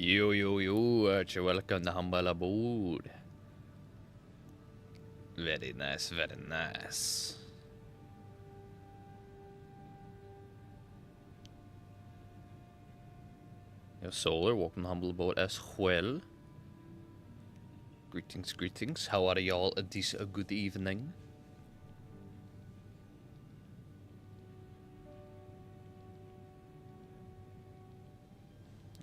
Yo, yo, yo, welcome to Humble Abode. Very nice, very nice. Yo, Solar, welcome to Humble Abode as well. Greetings, greetings. How are y'all this good evening?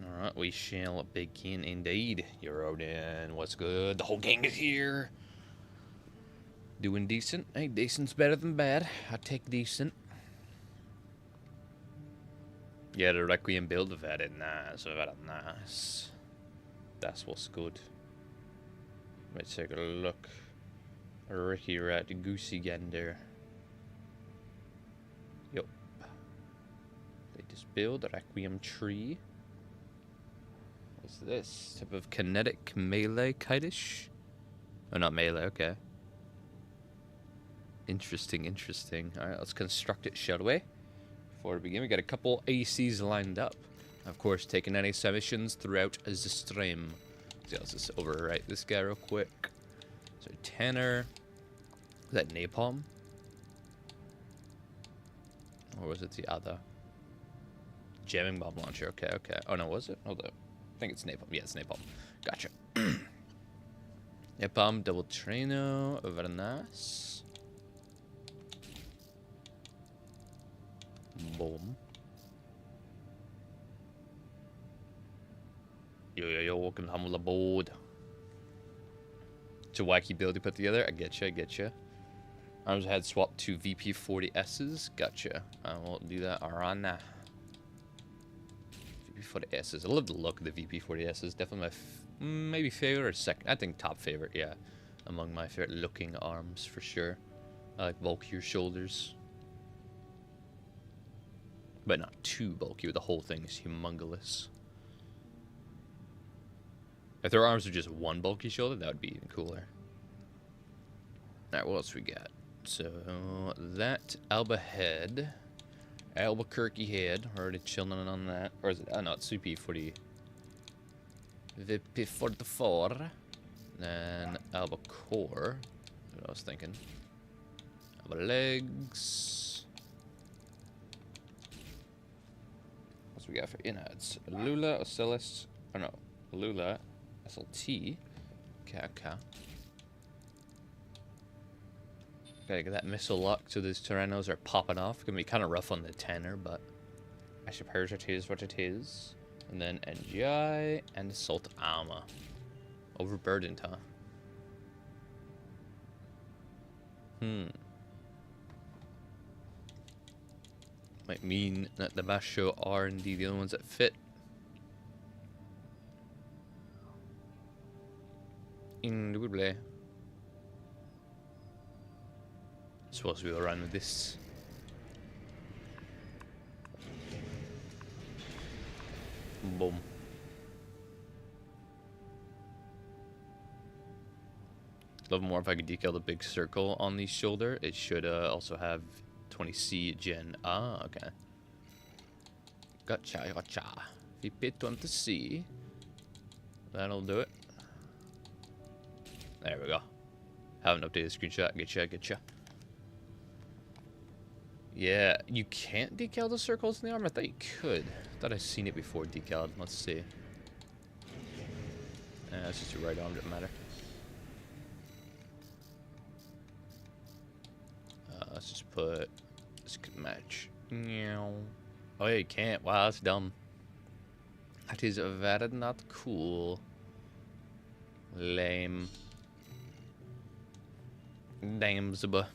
Alright, we shall begin indeed. You're Odin, what's good? The whole gang is here. Doing decent. Hey, decent's better than bad. I take decent. Yeah, the Requiem build, very nice, very nice. That's what's good. Let's take a look. Ricky Rat, Goosey Gander. Yup. Latest build, the Requiem tree. What's this? Type of kinetic melee kitish? Oh, not melee, okay. Interesting, interesting. Alright, let's construct it, shall we? Before we begin, we got a couple ACs lined up. Of course, taking any submissions throughout the stream. So let's just overwrite this guy real quick. So, Tanner. Is that Napalm? Or was it the other? Jamming bomb launcher, okay, okay. Oh no, was it? Hold up. I think it's Napalm. Yeah, it's Napalm. Gotcha. Napalm, double Trino, very nice. Boom. Yo, yo, yo, welcome to Humble Abode. It's a wacky build you put together. I getcha, I getcha. Arms had swapped to VP40Ss. Gotcha. I will do that right now. VP40Ss. I love the look of the VP40Ss. Definitely my maybe favorite or second. I think top favorite, yeah. Among my favorite looking arms for sure. I like bulkier shoulders. But not too bulky, the whole thing is humongous. If their arms were just one bulky shoulder, that would be even cooler. Alright, what else we got? So, that Alba head. Albuquerque head. Already chilling on that. Or is it? Oh no, it's VP40. VP44. Then Alba core. That's what I was thinking. Alba legs. What's we got for innards? Lula, Ocellus. Oh no. Lula. SLT. Okay. Gotta get that missile lock so these Tyrannos are popping off. Gonna be kind of rough on the Tanner, but I suppose it is what it is. And then NGI and Assault Armor. Overburdened, huh? Might mean that the Basho are indeed the only ones that fit. Indubitably. Suppose we'll run with this. Boom. Love more if I could decal the big circle on the shoulder. It should also have 20C gen. Ah, okay. Gotcha, gotcha. VP20C. That'll do it. There we go. Haven't updated the screenshot. Getcha. Yeah, you can't decal the circles in the arm? I thought you could. I thought I'd seen it before decaled. Let's see. It's just your right arm, doesn't matter. Let's just put... This could match. Oh, yeah, you can't. Wow, that's dumb. That is very not cool. Lame. Damn, Zuba.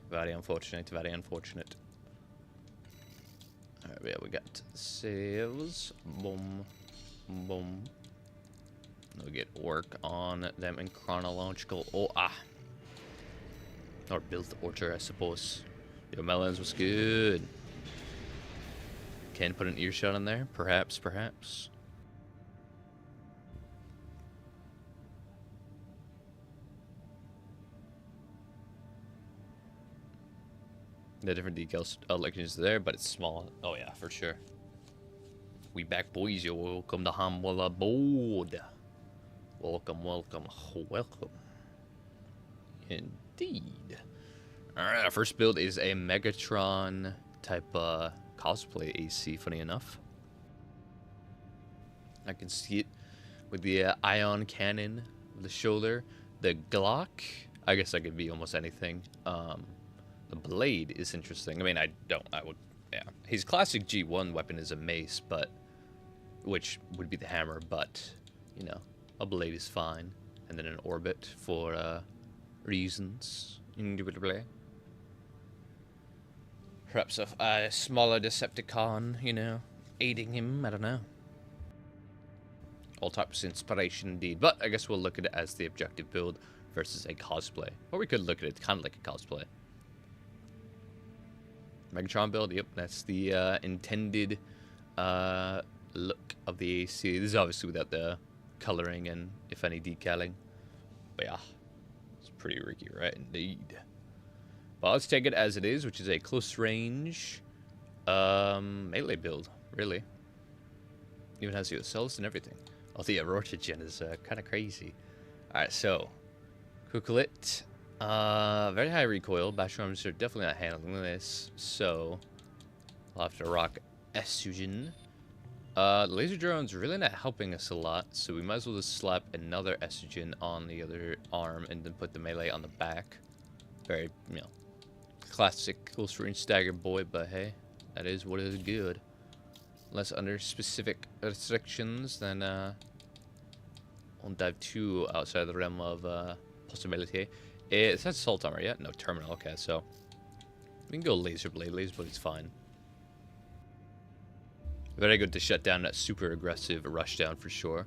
Very unfortunate, very unfortunate. Alright, yeah, we got saves. Boom. Boom. We'll get work on them in chronological order. Or build order, I suppose. Yo, Melons was good. Can put an earshot in there? Perhaps. The different decals elections there, but it's small. Oh yeah, for sure. We back, boys. You're welcome to Humble aboard. Welcome, welcome, welcome. Indeed. Alright, our first build is a Megatron type cosplay AC, funny enough. I can see it with the ion cannon, the shoulder, the Glock. I guess that could be almost anything. The blade is interesting. I mean, yeah. His classic G1 weapon is a mace, which would be the hammer, but, you know, a blade is fine. And then an orbit for reasons. Indubitably. Perhaps a smaller Decepticon, you know, aiding him, I don't know. All types of inspiration indeed, but I guess we'll look at it as the objective build versus a cosplay. Or we could look at it kind of like a cosplay. Megatron build, yep, that's the intended look of the AC. This is obviously without the coloring and, if any, decaling. But yeah, it's pretty ricky, right? Indeed. But let's take it as it is, which is a close range melee build, really. Even has the cells and everything. Oh, the rotogen is kind of crazy. Alright, so Kukulit. Very high recoil. Bash arms are definitely not handling this, so I'll have to rock Estrogen. The laser drone's really not helping us a lot, so we might as well just slap another Estrogen on the other arm and then put the melee on the back. Very, you know, classic close range stagger boy, but hey, that is what is good. Unless under specific restrictions, then won't dive too outside the realm of possibility. Is that Salt Armor yet? No, Terminal. Okay, so we can go Laser Blade. Laser Blade's fine. Very good to shut down that super aggressive rush down for sure.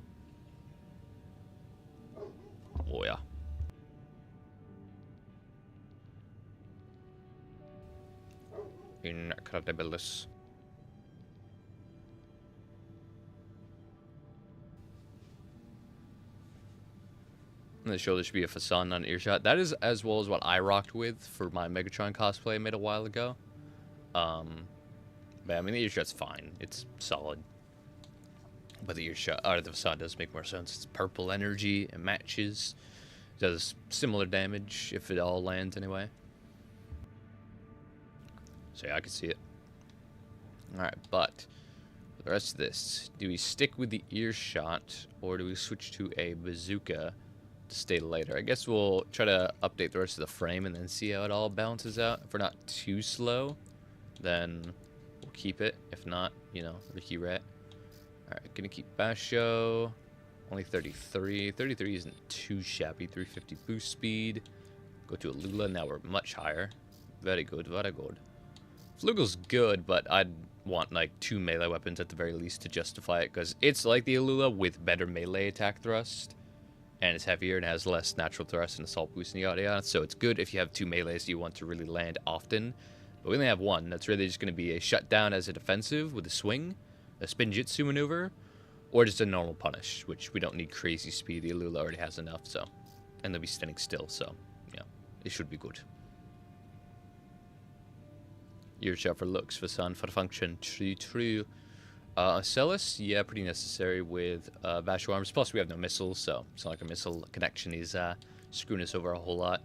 Oh yeah. Incredibilis. And the shoulder should be a facade on earshot. That is as well as what I rocked with for my Megatron cosplay I made a while ago. But I mean, the earshot's fine. It's solid. But the earshot, or the facade does make more sense. It's purple energy. It matches. Does similar damage if it all lands anyway. So yeah, I can see it. Alright, but for the rest of this, do we stick with the earshot or do we switch to a bazooka to stay lighter? I guess we'll try to update the rest of the frame and then see how it all balances out. If we're not too slow, then we'll keep it. If not, you know, Ricky Rat. Alright, gonna keep Basho. Only 33. 33 isn't too shabby. 350 boost speed. Go to a Lula. Now we're much higher. Very good, very good. Flugel's good, but I'd want like 2 melee weapons at the very least to justify it, because it's like the Alula with better melee attack thrust, and it's heavier and has less natural thrust and assault boost and yada yada. So it's good if you have 2 melees you want to really land often. But we only have 1. That's really just going to be a shutdown as a defensive with a swing, a spinjitzu maneuver, or just a normal punish, which we don't need crazy speed. The Alula already has enough, so, and they'll be standing still, so yeah, it should be good. Earshot for looks, for sun, for function, true. Celis, yeah, pretty necessary with Vashu arms. Plus, we have no missiles, so it's not like a missile connection is screwing us over a whole lot.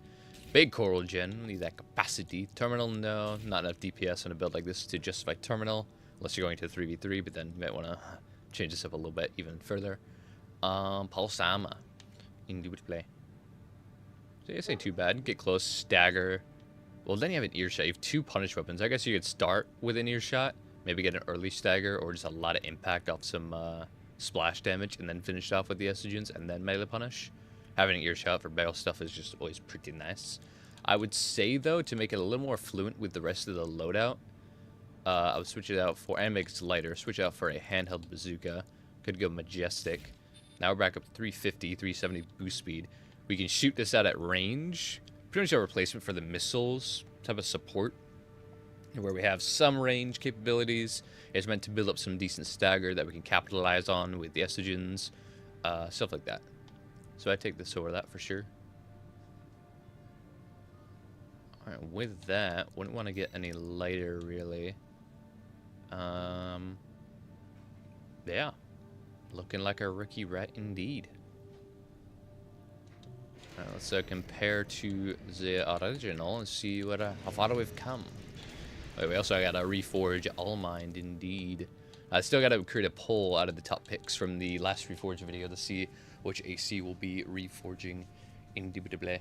Big Coral Gen, need that capacity. Terminal, no, not enough DPS on a build like this to justify Terminal, unless you're going to 3v3, but then you might want to change this up a little bit even further. Pulsama, indubitably. So I say too bad. Get close, stagger. Well, then you have an earshot. You have 2 punish weapons. I guess you could start with an earshot, maybe get an early stagger, or just a lot of impact off some splash damage, and then finish off with the estrogens, and then melee punish. Having an earshot for battle stuff is just always pretty nice. I would say, though, to make it a little more fluent with the rest of the loadout, I would switch it out for, and make it lighter, switch it out for a handheld bazooka. Could go majestic. Now we're back up to 350, 370 boost speed. We can shoot this out at range. Pretty much a replacement for the missiles type of support, where we have some range capabilities. It's meant to build up some decent stagger that we can capitalize on with the estrogens, stuff like that. So I take this over that for sure. Alright, with that, wouldn't want to get any lighter really. Yeah, looking like a rookie rat indeed. Let's compare to the original and see what how far we've come. Wait, we also got to reforge Allmind indeed. I still got to create a poll out of the top picks from the last reforge video to see which AC will be reforging indubitably.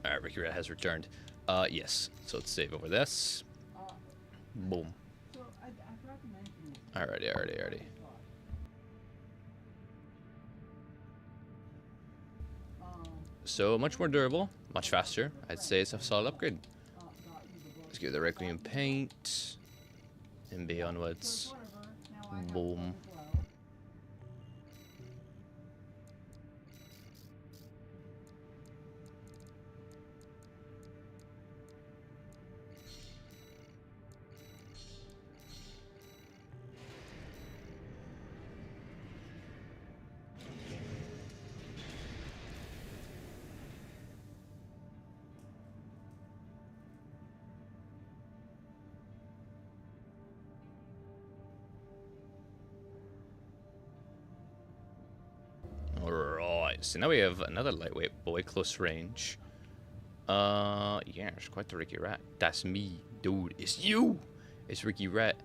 Alright, Ricky Rat has returned. Yes. So let's save over this. Boom. Alrighty. So, much more durable, much faster. I'd say it's a solid upgrade. Let's give the Requiem paint. And be onwards. Boom. Alright, so now we have another lightweight boy, close range. Yeah, it's quite the Ricky Rat. That's me, dude. It's you! It's Ricky Rat.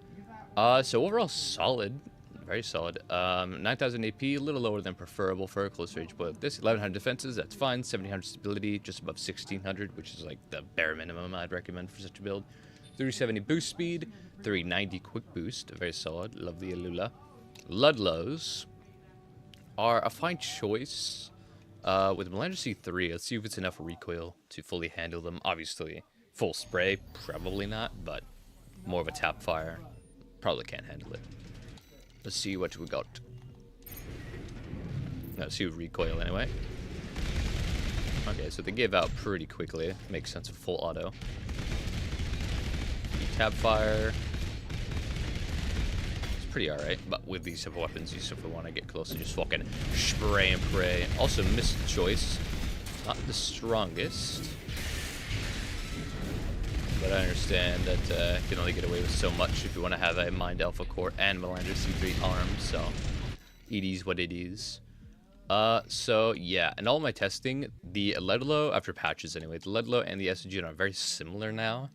So overall solid. Very solid. 9,000 AP, a little lower than preferable for a close range boy like this. 1,100 defenses, that's fine. 1,700 stability, just above 1,600, which is like the bare minimum I'd recommend for such a build. 370 boost speed, 390 quick boost, very solid. Love the Alula. Ludlows are a fine choice. With Melander C3, let's see if it's enough recoil to fully handle them. Obviously, full spray, probably not, but more of a tap fire. Probably can't handle it. Let's see what we got. Let's see recoil anyway. Okay, so they give out pretty quickly. Makes sense of full auto. Tap fire. Pretty alright, but with these type of weapons, you simply want to get close and just fucking spray and pray. Also, missed choice. Not the strongest. But I understand that you can only get away with so much if you want to have a Mind Alpha Core and Melander C3 arm, so it is what it is. So yeah, in all my testing, the Ludlow, after patches anyway, the Ludlow and the Estrogen are very similar now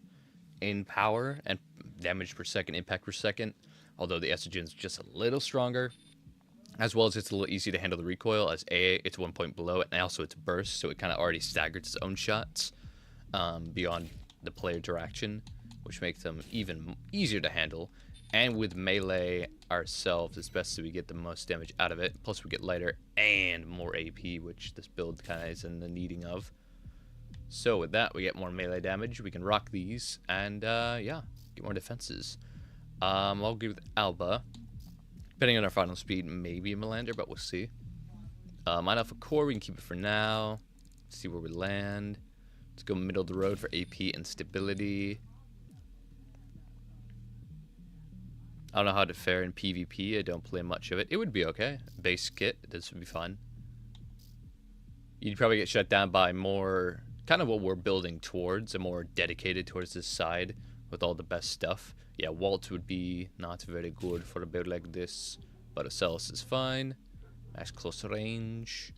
in power and damage per second, impact per second. Although the Estrogen is just a little stronger, as well as it's a little easier to handle the recoil, as it's 1 point below it, and also it's burst, so it kind of already staggers its own shots beyond the player interaction, which makes them even easier to handle. And with melee ourselves, it's best that we get the most damage out of it. Plus we get lighter and more AP, which this build kind of is in the needing of. So with that, we get more melee damage. We can rock these, and yeah, get more defenses. I'll go with Alba. Depending on our final speed, maybe a Melander, but we'll see. Mind Alpha Core, we can keep it for now. See where we land. Let's go middle of the road for AP and stability. I don't know how to fare in PvP. I don't play much of it. It would be okay. Base kit, this would be fine. You'd probably get shut down by more, kind of what we're building towards, a more dedicated towards this side with all the best stuff. Yeah, Waltz would be not very good for a build like this, but Ocellus is fine. Nice close range.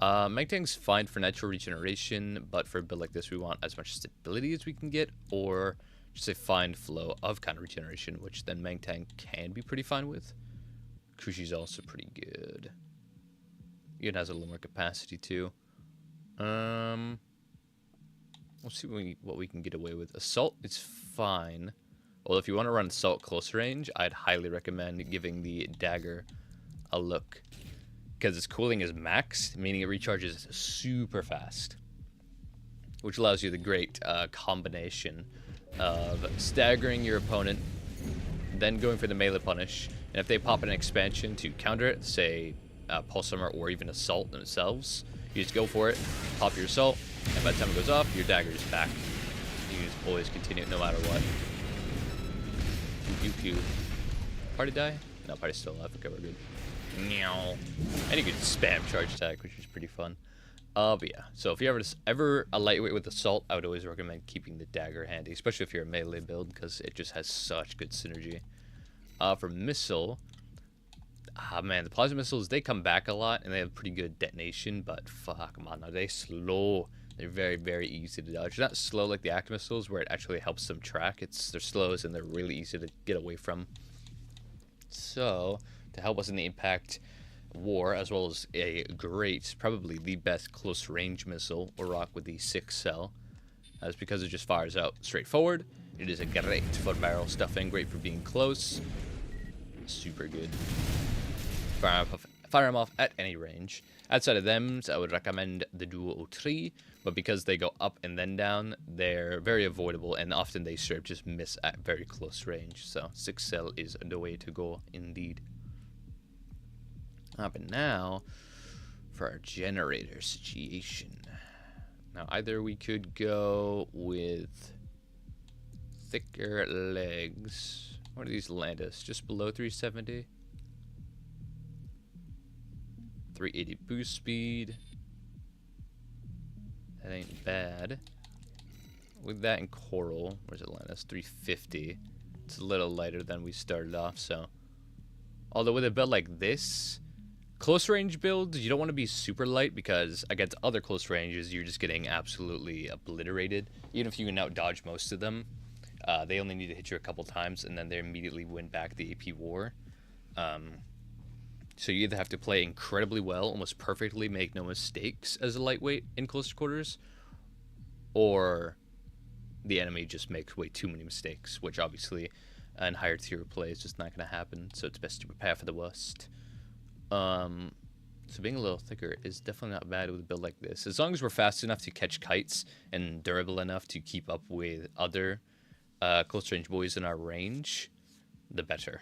Megtang's fine for natural regeneration, but for a build like this, we want as much stability as we can get, or just a fine flow of kind of regeneration, which then Megtang can be pretty fine with. Kushi's also pretty good. It has a little more capacity too. We'll see what we can get away with. Assault is fine. Well, if you want to run Assault close range, I'd highly recommend giving the Dagger a look. Because its cooling is maxed, meaning it recharges super fast. Which allows you the great combination of staggering your opponent, then going for the melee punish, And if they pop an expansion to counter it, say Pulse Armor or even Assault themselves, you just go for it, pop your Assault, and by the time it goes off, your dagger is back. You just always continue it no matter what. Pew pew pew. Party die? No, party's still alive. Okay, we're good. Meow. And you can spam charge attack, which is pretty fun. But yeah, so if you ever a lightweight with Assault, I would always recommend keeping the dagger handy, especially if you're a melee build, because it just has such good synergy. For missile, man, the plasma missiles, they come back a lot, and they have pretty good detonation, but fuck, man, are they slow. They're very, very easy to dodge. They're not slow like the active missiles, where it actually helps them track. They're slow, and they're really easy to get away from. So, to help us in the impact war, as well as a great, probably the best close range missile, we'll rock with the 6 cell. That's because it just fires out straight forward. It is a great for barrel stuffing, great for being close. Super good. Fire them off at any range. Outside of them, I would recommend the Duo 3, but because they go up and then down, they're very avoidable, and often they straight just miss at very close range. So 6 cell is the way to go indeed. But now, for our generator situation. Now, either we could go with thicker legs. What do these land us? Just below 370? 380 boost speed. That ain't bad. With that and coral, where's it land us? 350. It's a little lighter than we started off, so. Although with a build like this, close range builds, you don't want to be super light, because against other close ranges, you're just getting absolutely obliterated. Even if you can out dodge most of them, they only need to hit you a couple times, and then they immediately win back the AP war. So you either have to play incredibly well, almost perfectly, make no mistakes as a lightweight in close quarters, or the enemy just makes way too many mistakes, which obviously in higher tier play is just not going to happen, so it's best to prepare for the worst. So being a little thicker is definitely not bad with a build like this. As long as we're fast enough to catch kites and durable enough to keep up with other close range boys in our range, the better.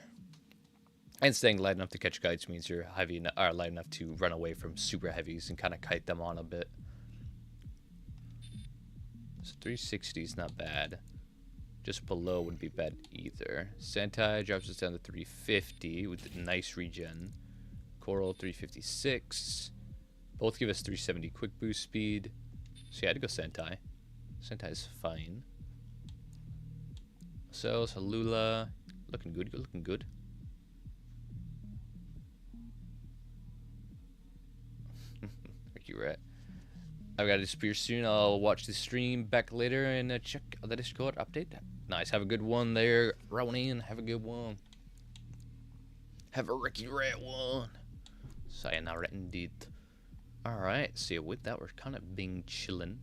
And staying light enough to catch kites means you're light enough to run away from super heavies and kind of kite them on a bit. So 360 is not bad. Just below wouldn't be bad either. Sentai drops us down to 350 with nice regen. Coral 356. Both give us 370 quick boost speed. So yeah, I'd go Sentai. Sentai is fine. So Halula, looking good, looking good. You're right. I've got to disappear soon. I'll watch the stream back later and check the Discord update. Nice. Have a good one there, Ronin. Have a good one. Have a Ricky Rat one. Sayonara indeed. Alright, so with that, we're kind of being chillin'.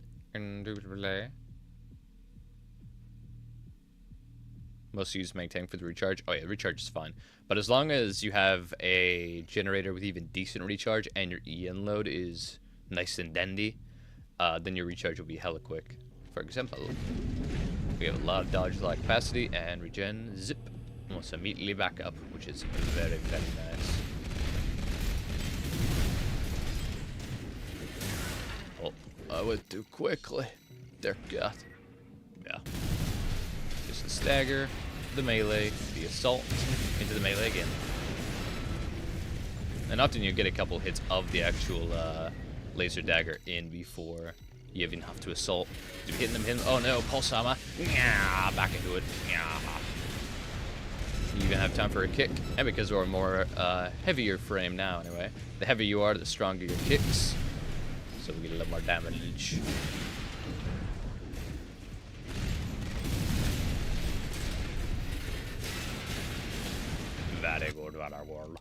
Most use main tank for the recharge. Oh yeah, the recharge is fine. But as long as you have a generator with even decent recharge and your EN load is nice and dandy, then your recharge will be hella quick. For example, we have a lot of dodge lot capacity and regen zip almost immediately back up, which is very, very nice. Oh, I went too quickly. Dear God. Yeah. Just the stagger, the melee, the assault, into the melee again. And often you get a couple hits of the actual laser dagger in before you even have to assault. Hitting them. Oh no, pulse armor. Back into it. You even have time for a kick. And because we're more heavier frame now anyway, the heavier you are, the stronger your kicks. So we get a little more damage. Very good, very well.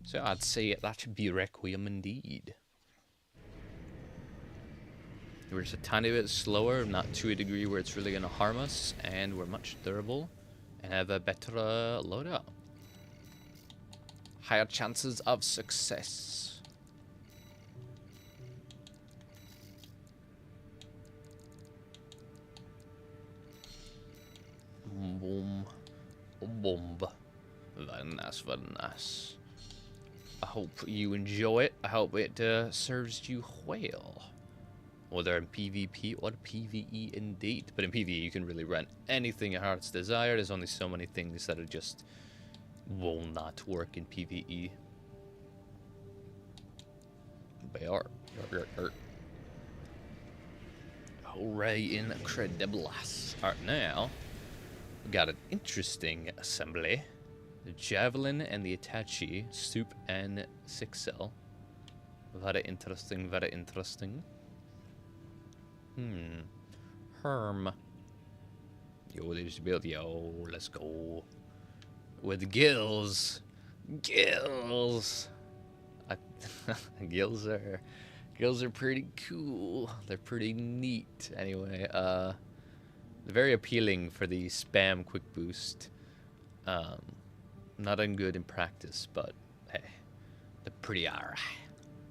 So I'd say that should be Requiem indeed. We're just a tiny bit slower, not to a degree where it's really going to harm us, and we're much durable and have a better loadout. Higher chances of success. Boom. Boom. Very Very nice, very nice. I hope you enjoy it. I hope it serves you well. Whether in PvP or PvE indeed. But in PvE you can really run anything your heart's desire. There's only so many things that are just will not work in PvE. They are. Hooray, incredible. Alright, now we got an interesting assembly. The Javelin and the Attache, Soup and 6-cell. Very interesting, very interesting. Herm. Yo, there's build. Yo, let's go. With gills. Gills. Gills are pretty cool. They're pretty neat. Anyway, they're very appealing for the spam quick boost. Not good in practice, but hey, they're pretty alright.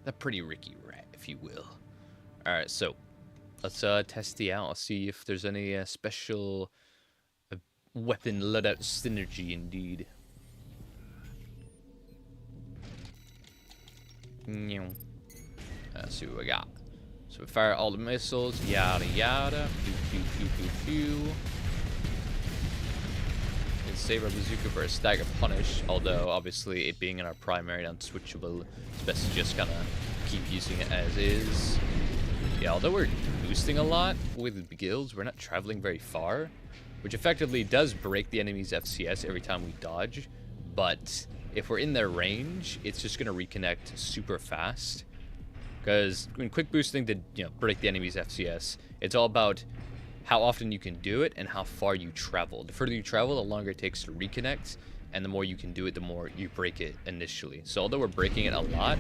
They're pretty Ricky Rat, if you will. Alright, so let's test the out. See if there's any special weapon loadout synergy indeed. Let's see what we got. So we fire all the missiles, yada yada, pew pew pew pew pew. And save our bazooka for a stagger punish, although obviously it being in our primary and unswitchable, it's best to just kind of keep using it as is. Yeah, although we're boosting a lot with the guilds, we're not traveling very far, which effectively does break the enemy's FCS every time we dodge, but if we're in their range, it's just going to reconnect super fast. Because when quick boosting to break the enemy's FCS, it's all about how often you can do it and how far you travel. The further you travel, the longer it takes to reconnect, and the more you can do it, the more you break it initially. So although we're breaking it a lot,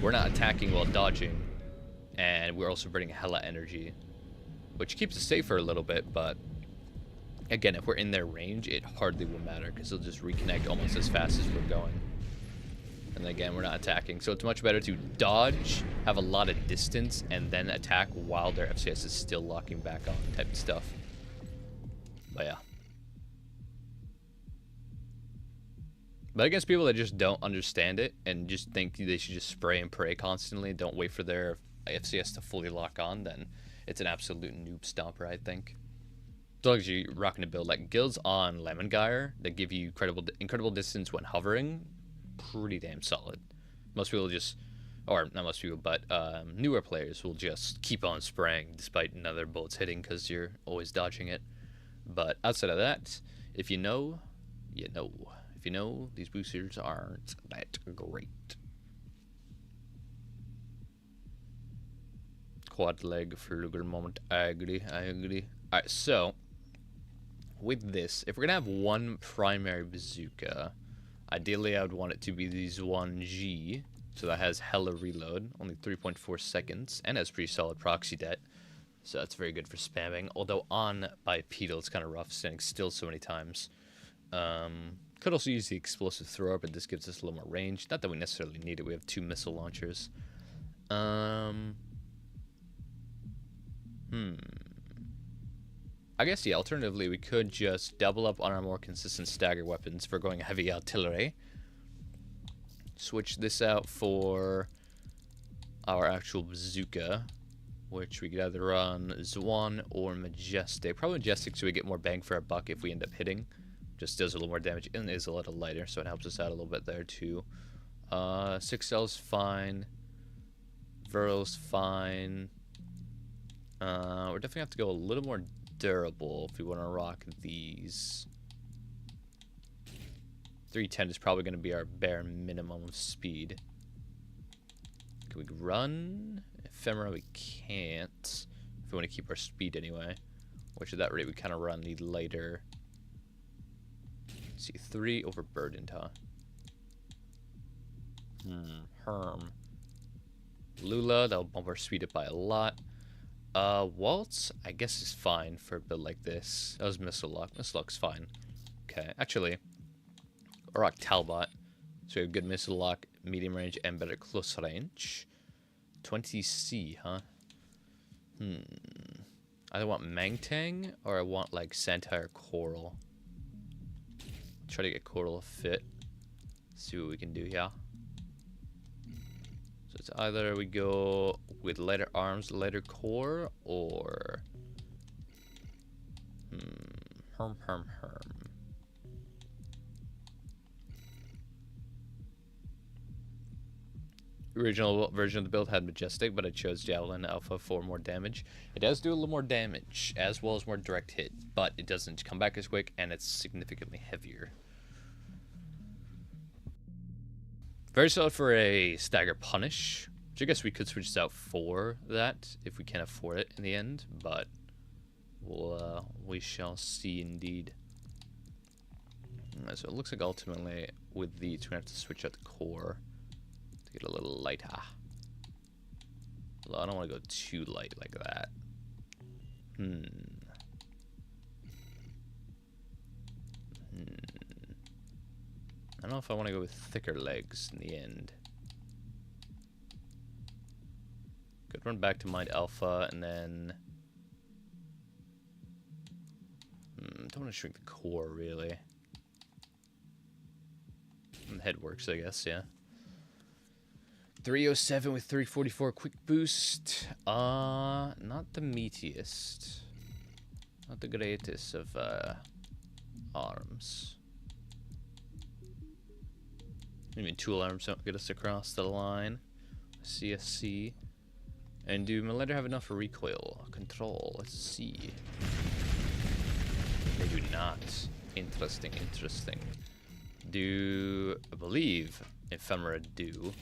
we're not attacking while dodging, and we're also burning hella energy, which keeps us safer a little bit, but again, if we're in their range, it hardly will matter because they'll just reconnect almost as fast as we're going. And again, we're not attacking, so it's much better to dodge, have a lot of distance, and then attack while their FCS is still locking back on type of stuff. But yeah. But against people that just don't understand it and just think they should just spray and pray constantly, don't wait for their FCS to fully lock on, then it's an absolute noob stomper, I think. As long as you're rocking a build like guilds on Lemon that give you incredible distance when hovering, pretty damn solid. Most people just, or not most people, but newer players will just keep on spraying despite none of their bullets hitting because you're always dodging it. But outside of that, if you know, you know. If you know, these boosters aren't that great. Quad leg flugel moment. I agree. Alright, so with this, if we're gonna have one primary bazooka, ideally I would want it to be the Zhuangzi, so that has hella reload, only 3.4 seconds, and has pretty solid proxy det, so that's very good for spamming. Although on bipedal, it's kind of rough standing still so many times. Could also use the explosive thrower, but this gives us a little more range. Not that we necessarily need it. We have 2 missile launchers. I guess, yeah, alternatively, we could just double up on our more consistent stagger weapons for going heavy artillery. Switch this out for our actual bazooka, which we could either run Zwan or Majestic. Probably Majestic so we get more bang for our buck if we end up hitting. Just does a little more damage and is a little lighter, so it helps us out a little bit there too. 6L's fine. Viral's fine. We're definitely have to go a little more durable if we want to rock these. 310 is probably going to be our bare minimum of speed. Can we run? Ephemera we can't. If we want to keep our speed anyway. Which at that rate we kind of run the lighter. Let's see, 3 overburdened, huh? Herm. Lula, that'll bump our speed up by a lot. Waltz, I guess is fine for a build like this. That was Missile Lock. Missile Lock's fine. Okay, actually, I'll rock Talbot. So we have good Missile Lock, medium range, and better close range. 20C, huh? I either want Mangtang, or I want, like, Santire Coral. Try to get Coral fit. see what we can do here. So it's either we go with lighter arms, lighter core, or herm. The original version of the build had Majestic, but I chose Javelin Alpha for more damage. It does do a little more damage, as well as more direct hit, but it doesn't come back as quick, and it's significantly heavier. Very solid for a Stagger Punish, which I guess we could switch this out for that, if we can afford it in the end, but we shall see indeed. So it looks like ultimately, with these, we're going to have to switch out the core. Get a little lighter. Well, I don't want to go too light like that. I don't know if I want to go with thicker legs in the end. Could run back to Mind Alpha and then... don't want to shrink the core, really. And the head works, I guess, yeah. 307 with 344 quick boost. Not the meatiest. Not the greatest of arms. Even tool arms don't get us across the line. CSC. And do Melender have enough for recoil? Control. Let's see. They do not. Interesting, interesting. Do I believe Ephemera do?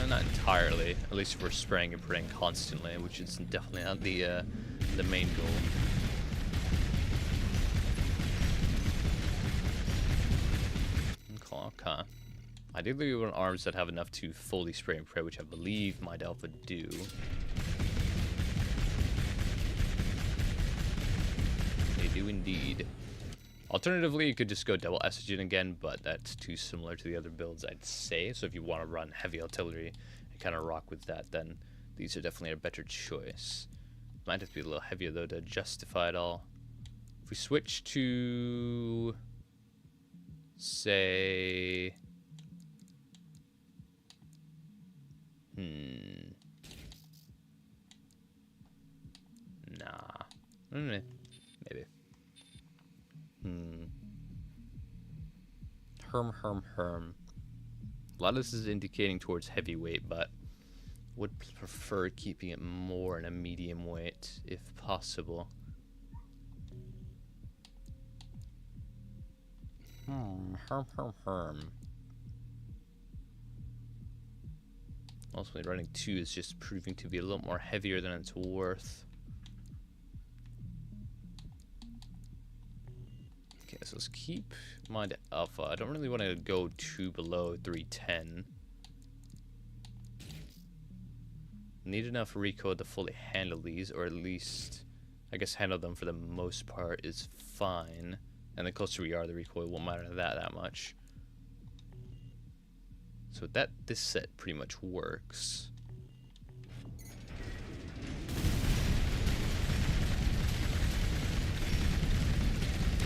Not entirely. At least if we're spraying and praying constantly, which is definitely not the main goal. Okay. Ideally, we want arms that have enough to fully spray and pray, which I believe Mind Alpha do. They do indeed. Alternatively, you could just go double estrogen again, but that's too similar to the other builds, I'd say. So if you want to run heavy artillery and kind of rock with that, then these are definitely a better choice. Might have to be a little heavier, though, to justify it all. If we switch to, say... Nah. Maybe. Herm. A lot of this is indicating towards heavyweight, but would prefer keeping it more in a medium weight if possible. Herm. Ultimately, running 2 is just proving to be a little more heavier than it's worth. Okay, so let's keep Mind Alpha. I don't really want to go too below 310. Need enough recoil to fully handle these, or at least, I guess, handle them for the most part is fine. And the closer we are, the recoil won't matter that much. So this set pretty much works.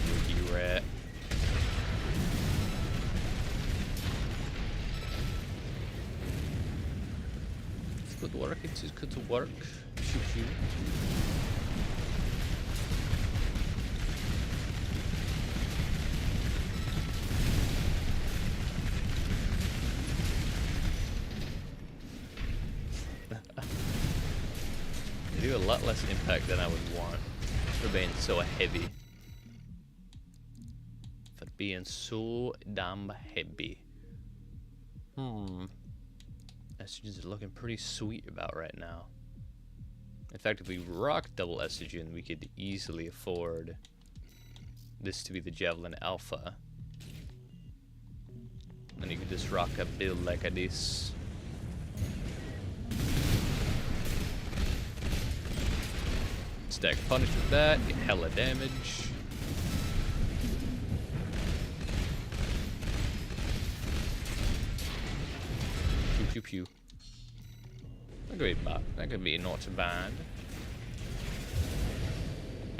Rookie rat. It's good work. It's good work. Choo-choo. They do a lot less impact than I would want for being so heavy. For being so damn heavy. Estrogens are looking pretty sweet about right now. In fact, if we rock double estrogen, we could easily afford this to be the Javelin Alpha. Then you could just rock a build like this. Stack punish with that, get hella damage. Pew pew pew. That could be not bad.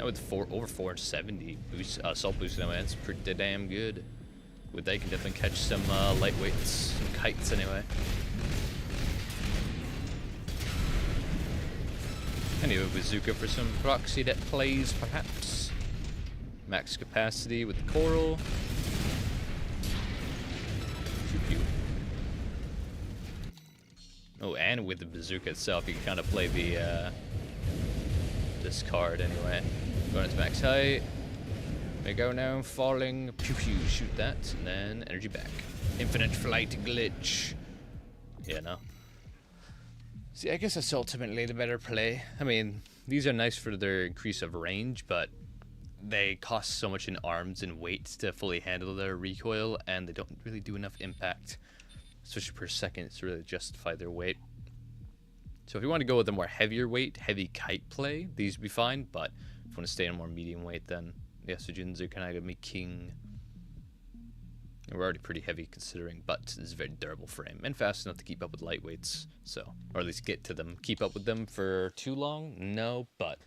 And with over 470 boost, assault boost now, that's pretty damn good. With that, you can definitely catch some lightweights, some kites anyway. Anyway, bazooka for some proxy that plays, perhaps. Max capacity with the coral. Pew pew. Oh, and with the bazooka itself, you can kind of play the this card anyway. Going into max height. They go now, falling. Pew pew, shoot that, and then energy back. Infinite flight glitch. Yeah, no. See, I guess that's ultimately the better play. I mean, these are nice for their increase of range, but they cost so much in arms and weight to fully handle their recoil, and they don't really do enough impact, especially per second, to really justify their weight. So if you want to go with a more heavier weight, heavy kite play, these would be fine, but if you want to stay on more medium weight, then the estrogens are kind of me king. And we're already pretty heavy considering, but this is a very durable frame and fast enough to keep up with lightweights, so, or at least get to them. Keep up with them for too long? No, but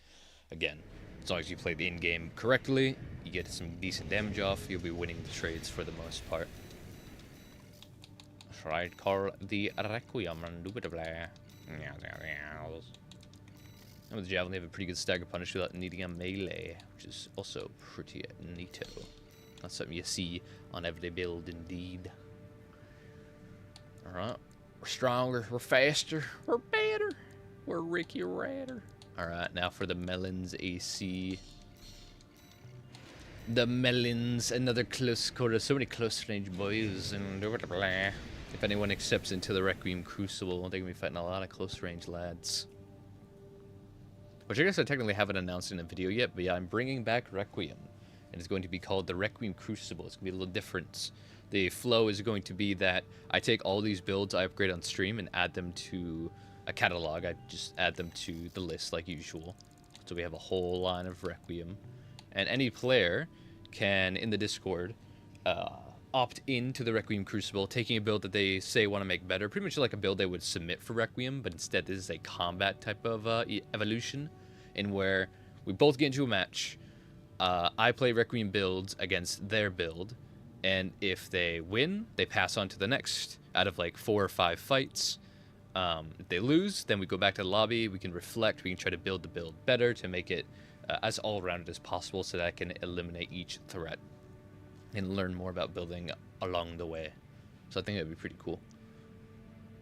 again, as long as you play the in-game correctly, you get some decent damage off, you'll be winning the trades for the most part. Try to call the Requiem indubitably. And with the Javelin, they have a pretty good stagger punish without needing a melee, which is also pretty neato. That's something you see on every build, indeed. Alright. We're stronger, we're faster, we're better, we're Ricky Ratter. Alright, now for the Melons AC. The Melons, another close quarter. So many close range boys. And if anyone accepts into the Requiem Crucible, they're going to be fighting a lot of close range lads. Which I guess I technically haven't announced in a video yet, but yeah, I'm bringing back Requiem. And it's going to be called the Requiem Crucible. It's going to be a little different. The flow is going to be that I take all these builds I upgrade on stream and add them to a catalog. I just add them to the list like usual. So we have a whole line of Requiem. And any player can, in the Discord, opt into the Requiem Crucible, taking a build that they say want to make better. Pretty much like a build they would submit for Requiem, but instead this is a combat type of evolution, in where we both get into a match. I play Requiem builds against their build, and if they win, they pass on to the next out of like 4 or 5 fights. If they lose, then we go back to the lobby, we can reflect, we can try to build the build better to make it as all-rounded as possible so that I can eliminate each threat and learn more about building along the way. So I think that'd be pretty cool.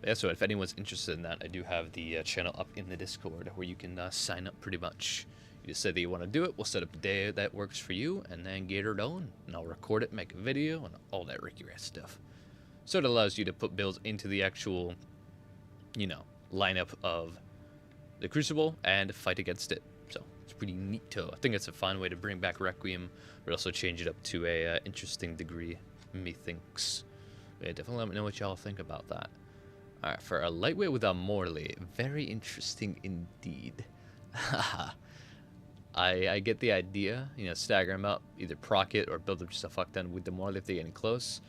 But yeah, so if anyone's interested in that, I do have the channel up in the Discord where you can sign up pretty much. You just say that you want to do it, we'll set up a day that works for you, and then get her done. And I'll record it, make a video, and all that Ricky Rat stuff. So it allows you to put builds into the actual, you know, lineup of the Crucible and fight against it. So it's pretty neato. I think it's a fun way to bring back Requiem, but also change it up to a interesting degree, methinks. Yeah, definitely let me know what y'all think about that. Alright, for a lightweight with a Morley, very interesting indeed. I get the idea, you know, stagger them up, either proc it or build them just a fuck ton with the Morley if they get in close.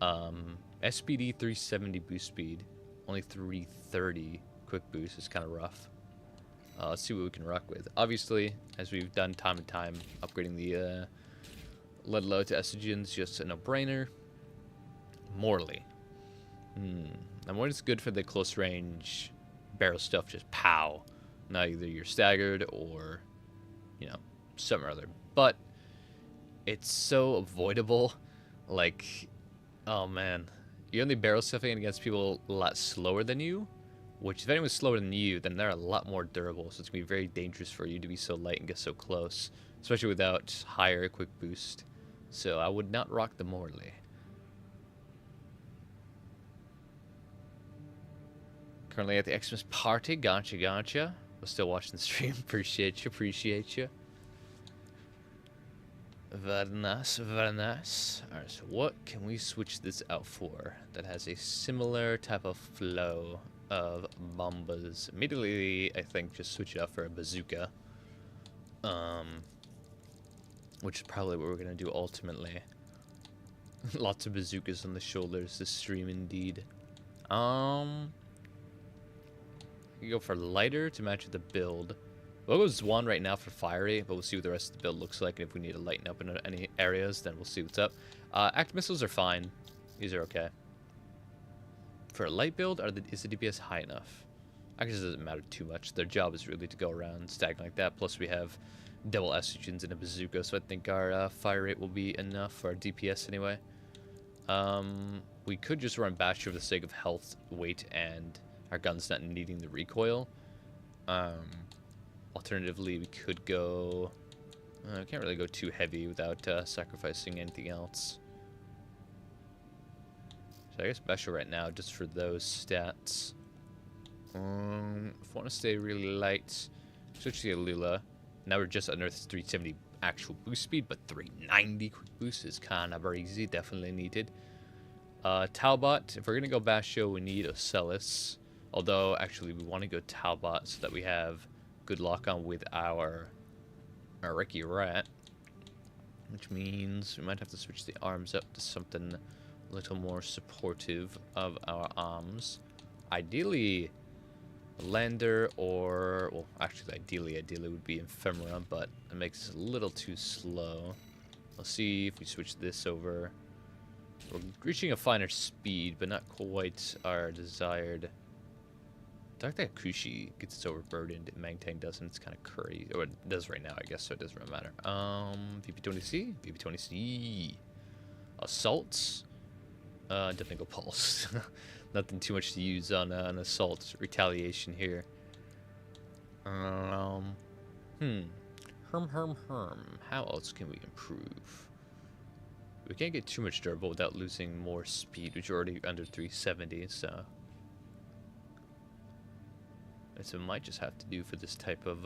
SPD 370 boost speed, only 330 quick boost is kind of rough. Let's see what we can rock with. Obviously, as we've done time to time, upgrading the lead low to estrogen's just a no-brainer. Morley. And what is good for the close range barrel stuff? Just pow. Now either you're staggered or, you know, something or other. But it's so avoidable. Like, oh man, you're only barrel stuffing against people a lot slower than you. Which, if anyone's slower than you, then they're a lot more durable. So it's going to be very dangerous for you to be so light and get so close. Especially without higher quick boost. So I would not rock the Morley. Currently at the Xmas party. Gotcha, gotcha. We're still watching the stream. Appreciate you, appreciate you. Very nice, very nice. Alright, so what can we switch this out for that has a similar type of flow of bombas? Immediately, I think, just switch it out for a bazooka. Which is probably what we're going to do ultimately. Lots of bazookas on the shoulders this stream, indeed. You go for lighter to match with the build. We'll go Zwan right now for fiery, but we'll see what the rest of the build looks like, and if we need to lighten up in any areas, then we'll see what's up. Active missiles are fine. These are okay. For a light build, is the DPS high enough? Actually, it doesn't matter too much. Their job is really to go around stacking like that. Plus, we have double estrogens and a bazooka, so I think our fire rate will be enough for our DPS anyway. We could just run Basher for the sake of health, weight, and our guns not needing the recoil. Alternatively, we could go... I can't really go too heavy without sacrificing anything else. So I guess Basher right now, just for those stats. If I want to stay really light, switch to Lula. Now we're just under 370 actual boost speed, but 390 quick boost is kind of breezy, definitely needed. Talbot, if we're going to go Basho, we need Ocellus. Although, actually, we want to go Talbot so that we have good lock-on with our Ricky Rat. Which means we might have to switch the arms up to something a little more supportive of our arms. Ideally, Lander or... Well, actually, ideally would be Ephemera, but it makes us a little too slow. Let's see if we switch this over. We're reaching a finer speed, but not quite our desired. The fact that Kushi gets its overburdened and Mangtang doesn't, it's kind of crazy. Or it does right now, I guess, so it doesn't really matter. VP20C? VP20C. Assaults? Definitely go Pulse. Nothing too much to use on an assault retaliation here. Herm. How else can we improve? We can't get too much durable without losing more speed, which are already under 370, so... So it might just have to do for this type of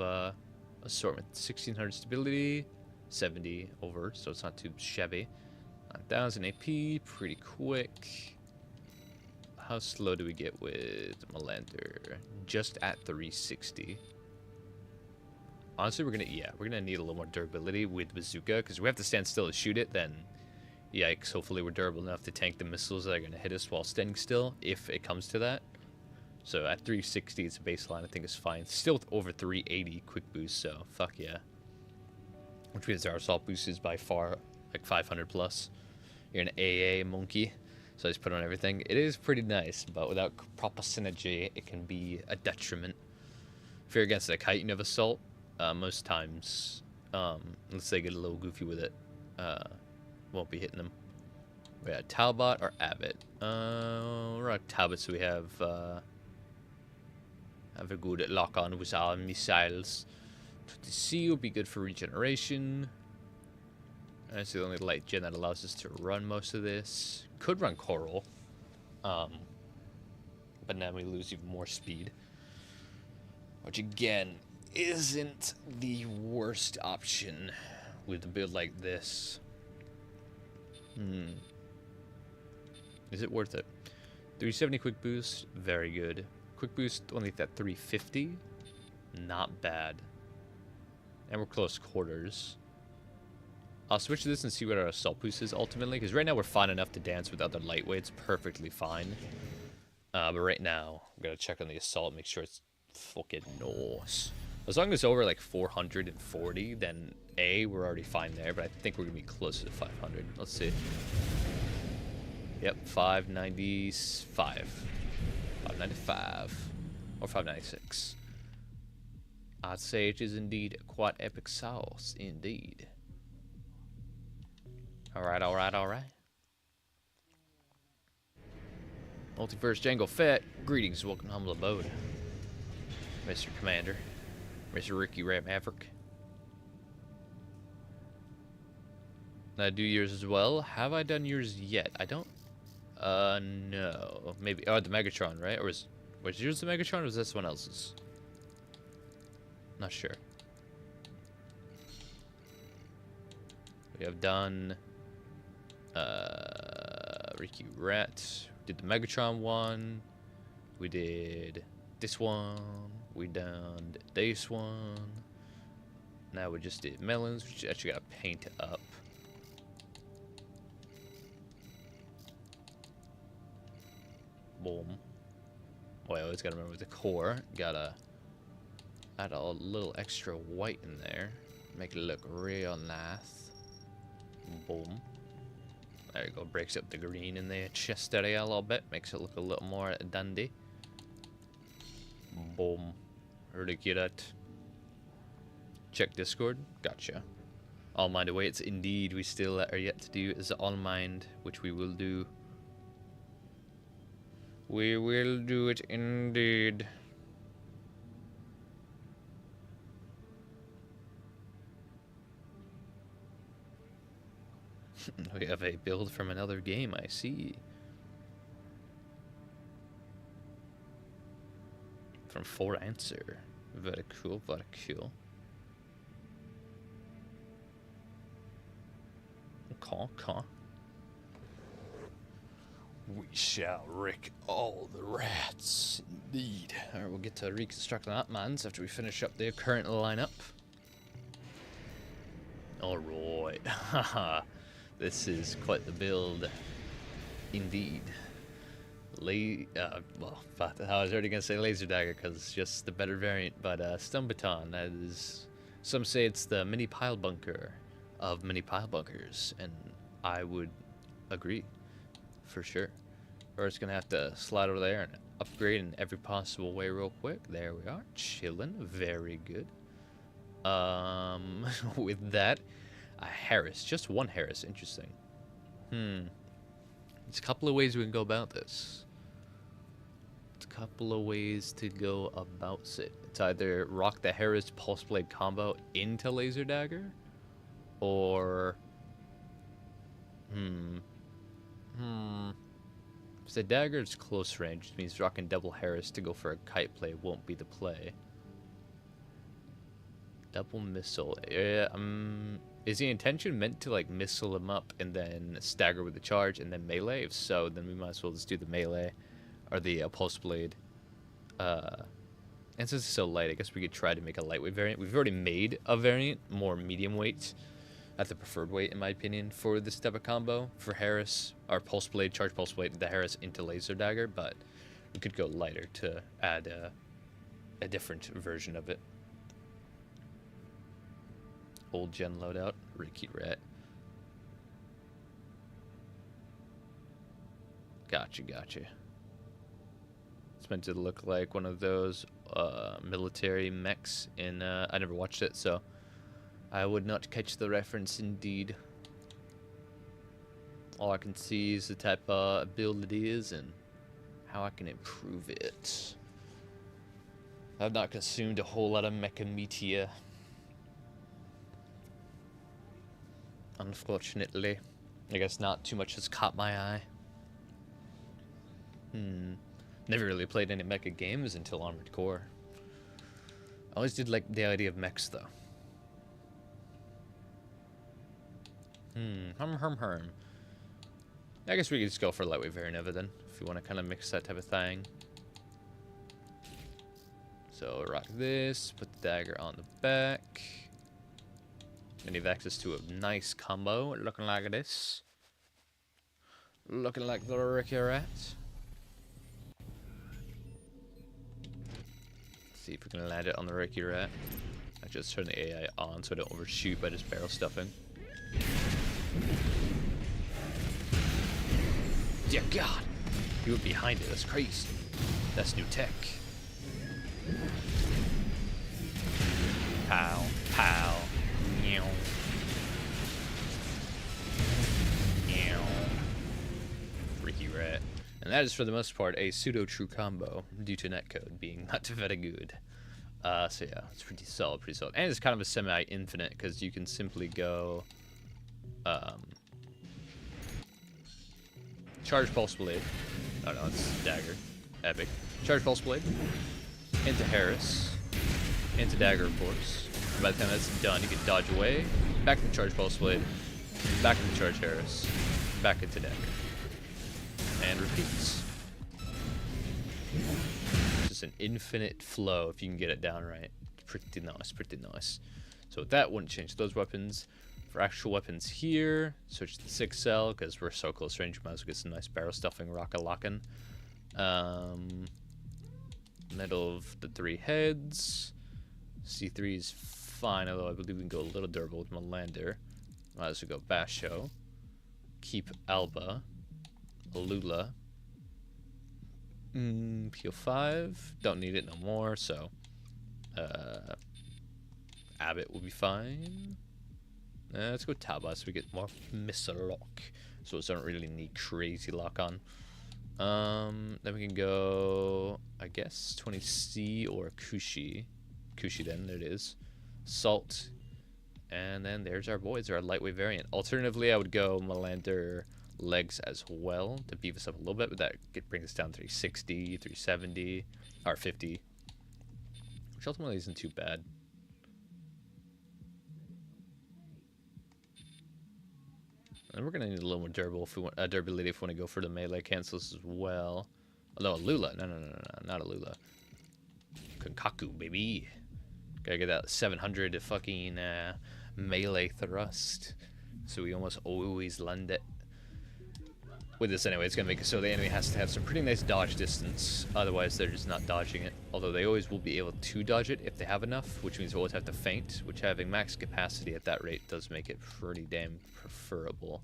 assortment. 1600 stability, 70 over, so it's not too shabby. 9000 AP, pretty quick. How slow do we get with Melander? Just at 360. Honestly, we're gonna need a little more durability with Bazooka, because we have to stand still to shoot it, then yikes, hopefully we're durable enough to tank the missiles that are gonna hit us while standing still, if it comes to that. So at 360, it's a baseline, I think is fine. Still with over 380 quick boost, so fuck yeah. Which means our assault boost is by far like 500 plus. You're an AA monkey, so I just put on everything. It is pretty nice, but without proper synergy, it can be a detriment. If you're against a Chitin of assault, most times, let's say get a little goofy with it, won't be hitting them. We got Talbot or Abbott. We're at Talbot, so we have a good lock on with our missiles. The C will be good for regeneration. That's the only light gen that allows us to run most of this. Could run Coral, but then we lose even more speed, which again isn't the worst option with a build like this. Is it worth it? 370 quick boost, very good. Quick boost only at 350, not bad. And we're close quarters. I'll switch to this and see what our assault boost is ultimately, because right now we're fine enough to dance with other lightweights, perfectly fine. But right now, I'm gonna check on the assault, make sure it's fucking nice. As long as it's over like 440, then we're already fine there, but I think we're gonna be closer to 500. Let's see. Yep, 595. 595 or 596. I'd say it is indeed quite epic sauce, indeed. Alright. Multiverse Jango Fett, greetings, welcome to humble abode. Mr. Commander, Mr. Ricky Rat Maverick. I do yours as well. Have I done yours yet? I don't. No. Maybe. Oh, the Megatron, right? Or was yours the Megatron, or was this one else's? Not sure. We have done Ricky Rat. Did the Megatron one. We did this one. We done this one. Now we just did melons, which actually got to paint up. Boom. Well, I always gotta remember the core. Gotta Add a little extra white in there. Make it look real nice. Boom. There you go. Breaks up the green in the chest area a little bit. Makes it look a little more dandy. Boom. Look at that. Check Discord. Gotcha. All mind awaits. Indeed, we still are yet to do is all mind, which we will do. We will do it indeed. We have a build from another game, I see. From For Answer. Very cool, very cool. Okay. We shall wreck all the rats, indeed. Alright, we'll get to reconstructing that mans after we finish up the current lineup. Alright, haha. This is quite the build, indeed. Well, I was already gonna say laser dagger because it's just the better variant, but stun baton. That is, some say it's the mini pile bunker of mini pile bunkers, and I would agree, for sure. We're just gonna have to slide over there and upgrade in every possible way real quick. There we are, chilling, very good. With that. A Harris, just one Harris, interesting. There's a couple of ways we can go about this. It's a couple of ways to go about it. It's either rock the Harris Pulse Blade combo into Laser Dagger, or... If the dagger is close range, it means rocking double Harris to go for a kite play won't be the play. Double missile. Yeah, is the intention meant to like missile him up and then stagger with the charge and then melee? If so, then we might as well just do the melee or the pulse blade. And since it's so light, I guess we could try to make a lightweight variant. We've already made a variant, more medium weight, at the preferred weight in my opinion, for this type of combo. For Harris, our pulse blade, charge pulse blade, the Harris into laser dagger, but we could go lighter to add a different version of it. Old gen loadout, Ricky Rat. Gotcha. It's meant to look like one of those military mechs in, I never watched it, so I would not catch the reference indeed. All I can see is the type of build it is and how I can improve it. I've not consumed a whole lot of mecha media, unfortunately. I guess not too much has caught my eye. Never really played any mecha games until Armored Core. I always did like the idea of mechs though. I guess we could just go for lightweight variant of it then, if you want to kind of mix that type of thing. So rock this, put the dagger on the back. And you have access to a nice combo, looking like this. Looking like the Ricky Rat. See if we can land it on the Ricky Rat. I just turn the AI on so I don't overshoot by just barrel stuffing. Dear God! You were behind it, that's crazy. That's new tech. Pow, pow, meow. Meow. Freaky Rat. And that is for the most part a pseudo-true combo due to netcode being not very good. So yeah, it's pretty solid, And it's kind of a semi-infinite because you can simply go charge pulse blade. Oh no, it's dagger. Epic. Charge pulse blade. Into Harris. Into dagger, of course. And by the time that's done, you can dodge away. Back into charge pulse blade. Back into charge Harris. Back into dagger. And repeats. Just an infinite flow if you can get it down right. Pretty nice. So with that, wouldn't change those weapons. For actual weapons here, switch to 6L because we're so close range. Might as well get some nice barrel stuffing, rock-a-lockin'. Middle of the 3 heads. C3 is fine, although I believe we can go a little durable with Melander. Might as well go Basho. Keep Alba. Alula. PO5. Don't need it no more, so Abbott will be fine. Let's go Taba so we get more missile lock. So it don't really need crazy lock on. Then we can go, I guess, 20C or Kushi. Kushi then, there it is. Salt. And then there's our boys, our lightweight variant. Alternatively, I would go Melander legs as well to beef us up a little bit, but that brings us down 360, 370, or 50. Which ultimately isn't too bad. And we're gonna need a little more durable if we want durability if we want to go for the melee cancels as well. Although Alula, no, not Alula. Konkaku, baby. Gotta get that 700 fucking melee thrust, so we almost always land it. With this anyway, it's gonna make it so the enemy has to have some pretty nice dodge distance. Otherwise, they're just not dodging it. Although they always will be able to dodge it if they have enough, which means they'll always have to feint. Which having max capacity at that rate does make it pretty damn preferable.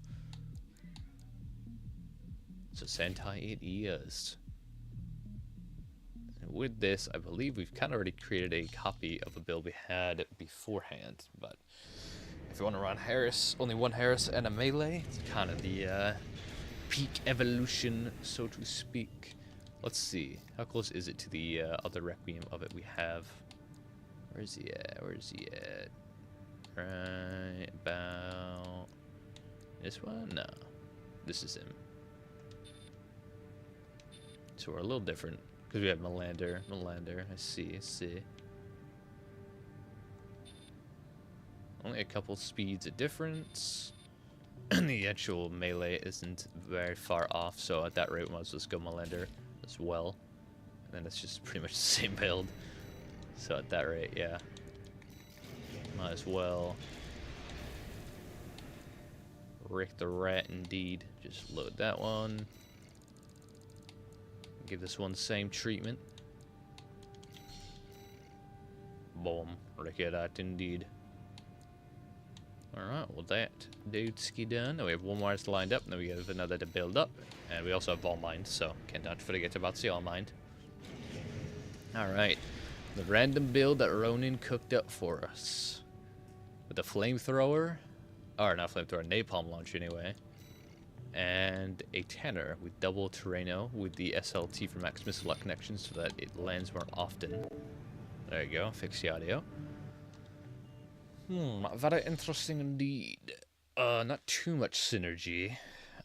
So Sentai it is. And with this, I believe we've kind of already created a copy of a build we had beforehand. But if you want to run Harris, only one Harris and a melee, it's kind of the peak evolution, so to speak. Let's see. How close is it to the other Requiem of it we have? Where is he at? Where is he at? Right about this one? No. This is him. So we're a little different. Because we have Melander. I see. Only a couple speeds of difference. The actual melee isn't very far off, so at that rate we might as well just go Melander as well. And then it's just pretty much the same build. So at that rate, yeah. Might as well. Rick the Rat indeed. Just load that one. Give this one the same treatment. Boom. Rick that indeed. Alright, well that dudeski done. Now we have one more lined up, and then we have another to build up. And we also have All Mind, so can't forget about the All Mind. Alright, the random build that Ronin cooked up for us. With a flamethrower, or not flamethrower, napalm launch anyway. And a Tanner with double Terreno with the SLT for max missile lock connection so that it lands more often. There you go, fix the audio. Very interesting indeed. Not too much synergy.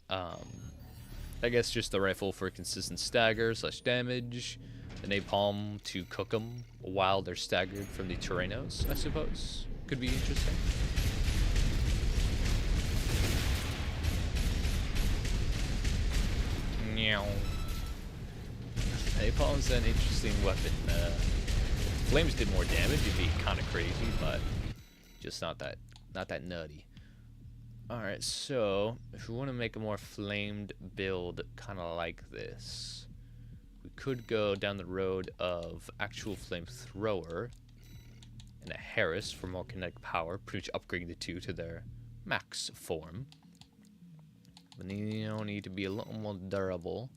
I guess just the rifle for consistent stagger / damage. The napalm to cook them while they're staggered from the Terrenos, I suppose. Could be interesting. Meow. Napalm's an interesting weapon. Flames did more damage, it'd be kind of crazy, but just not that nutty. Alright, so if we want to make a more flamed build kind of like this, we could go down the road of actual flamethrower and a Harris for more kinetic power, pretty much upgrading the two to their max form. But you need to be a little more durable.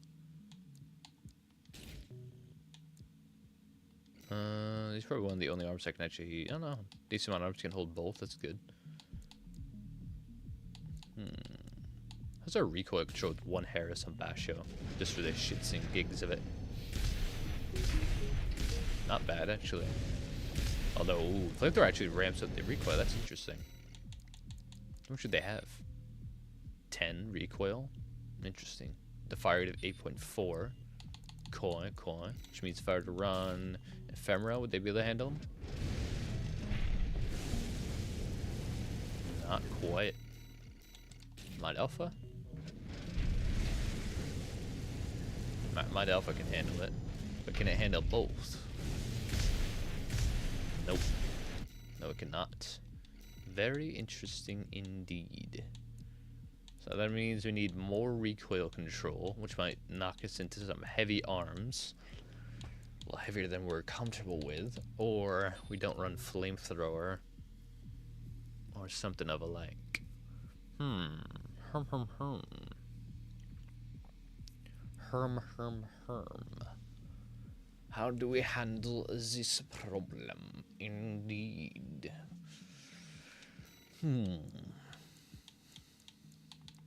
He's probably one of the only arms I can actually... I don't know. Decent amount of arms can hold both. That's good. How's our recoil control with one Harris on Basho? Just for the shits and gigs of it. Not bad, actually. Although, ooh, Flamethrower actually ramps up the recoil. That's interesting. How much should they have? 10 recoil? Interesting. The fire rate of 8.4. Coin, which means if I were to run Ephemera, would they be able to handle them? Not quite. Might Alpha? Might Alpha can handle it, but can it handle both? Nope. No, it cannot. Very interesting indeed. So that means we need more recoil control, which might knock us into some heavy arms. little heavier than we're comfortable with, or we don't run flamethrower, or something of a like. Herm. How do we handle this problem? Indeed.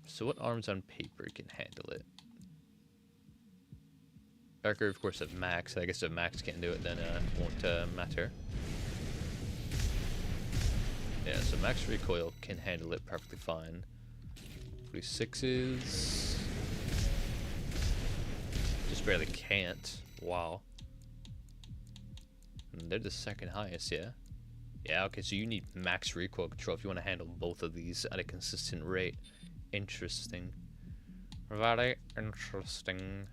So what arms on paper can handle it? Archer, of course, at max. I guess if max can't do it, then it won't matter. Yeah, so max recoil can handle it perfectly fine. 46s. Just barely can't. Wow. And they're the second highest, yeah? Yeah, okay, so you need max recoil control if you want to handle both of these at a consistent rate. Interesting. Very interesting.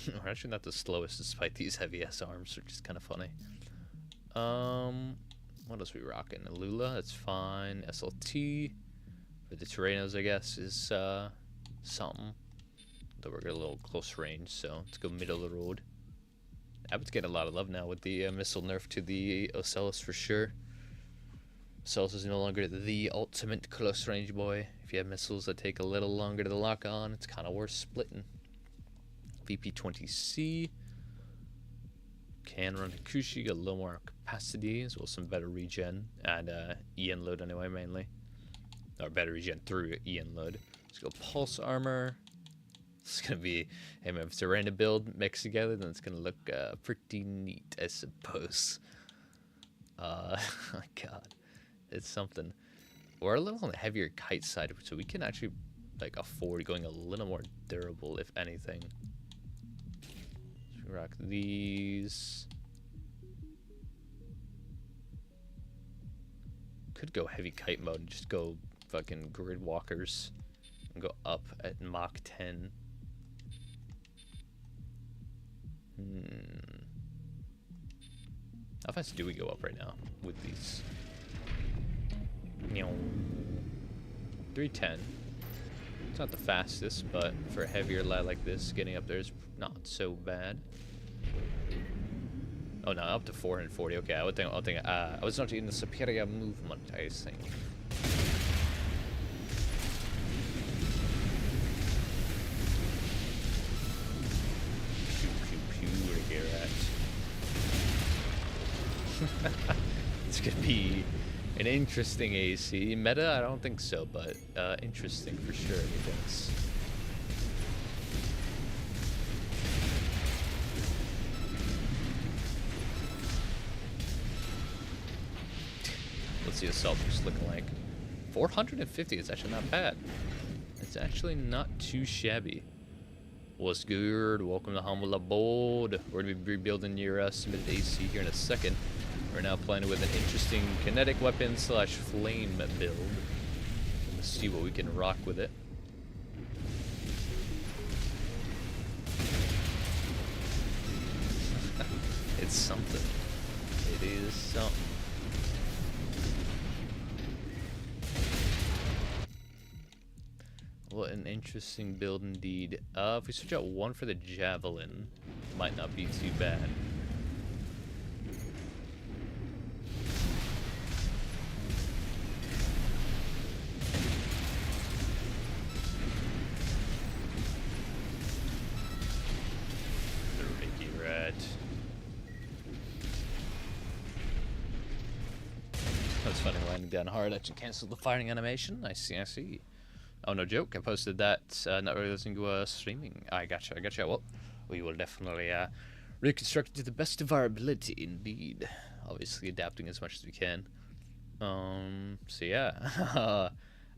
We're actually not the slowest despite these heavy S arms, which is kind of funny. What else we rocking? Lula, that's fine. SLT for the Terrenos, I guess, is something. Though we're getting a little close range, so let's go middle of the road. Abbott's getting a lot of love now with the missile nerf to the Ocellus for sure. Ocellus is no longer the ultimate close range boy. If you have missiles that take a little longer to lock on, it's kind of worth splitting. VP-20C can run Hakushi, got a little more capacity as well as some better regen and EN load anyway mainly, or better regen through EN load. Let's go pulse armor. It's gonna be, hey man, if it's a random build mixed together, then it's gonna look pretty neat, I suppose. Oh god, it's something. We're a little on the heavier kite side, so we can actually like afford going a little more durable, if anything. Rock these. Could go heavy kite mode and just go fucking grid walkers and go up at Mach 10. How fast do we go up right now with these? 310. It's not the fastest, but for a heavier lad like this, getting up there is not so bad. Oh no, up to 440. Okay, I was not in the superior movement, I think. It's gonna be an interesting AC. Meta, I don't think so, but interesting for sure, because let's see what Assault is looking like. 450 is actually not bad. It's actually not too shabby. What's good? Welcome to Humble Abode. We're going to be rebuilding your submitted AC here in a second. We're now playing with an interesting kinetic weapon / flame build. Let's see what we can rock with it. It's something. It is something. What an interesting build indeed. If we switch out one for the javelin, might not be too bad. The Ricky Rat. That's funny, landing down hard actually canceled the firing animation. I see, I see. Oh, no joke. I posted that, not really listening to streaming. I gotcha. Well, we will definitely reconstruct it to the best of our ability, indeed. Obviously adapting as much as we can. So yeah.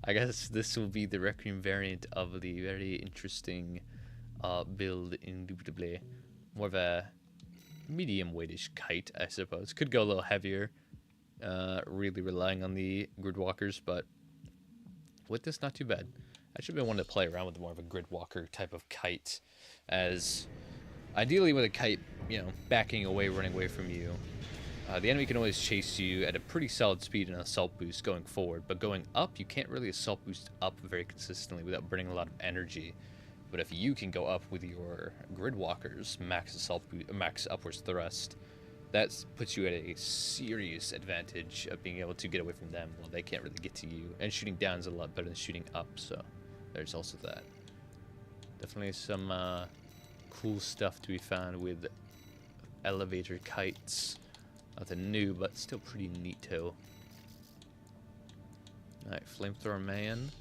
I guess this will be the Requiem variant of the very interesting build, indubitably. More of a medium weightish kite, I suppose. Could go a little heavier, really relying on the grid walkers, but with this, not too bad. I should have been one to play around with more of a grid walker type of kite, as ideally with a kite, backing away, running away from you, the enemy can always chase you at a pretty solid speed and assault boost going forward, but going up, you can't really assault boost up very consistently without burning a lot of energy, But if you can go up with your Gridwalkers, max upwards thrust, that puts you at a serious advantage of being able to get away from them while they can't really get to you. And shooting down is a lot better than shooting up, so there's also that. Definitely some cool stuff to be found with elevator kites. Nothing new, but still pretty neato. Alright, Flamethrower Man.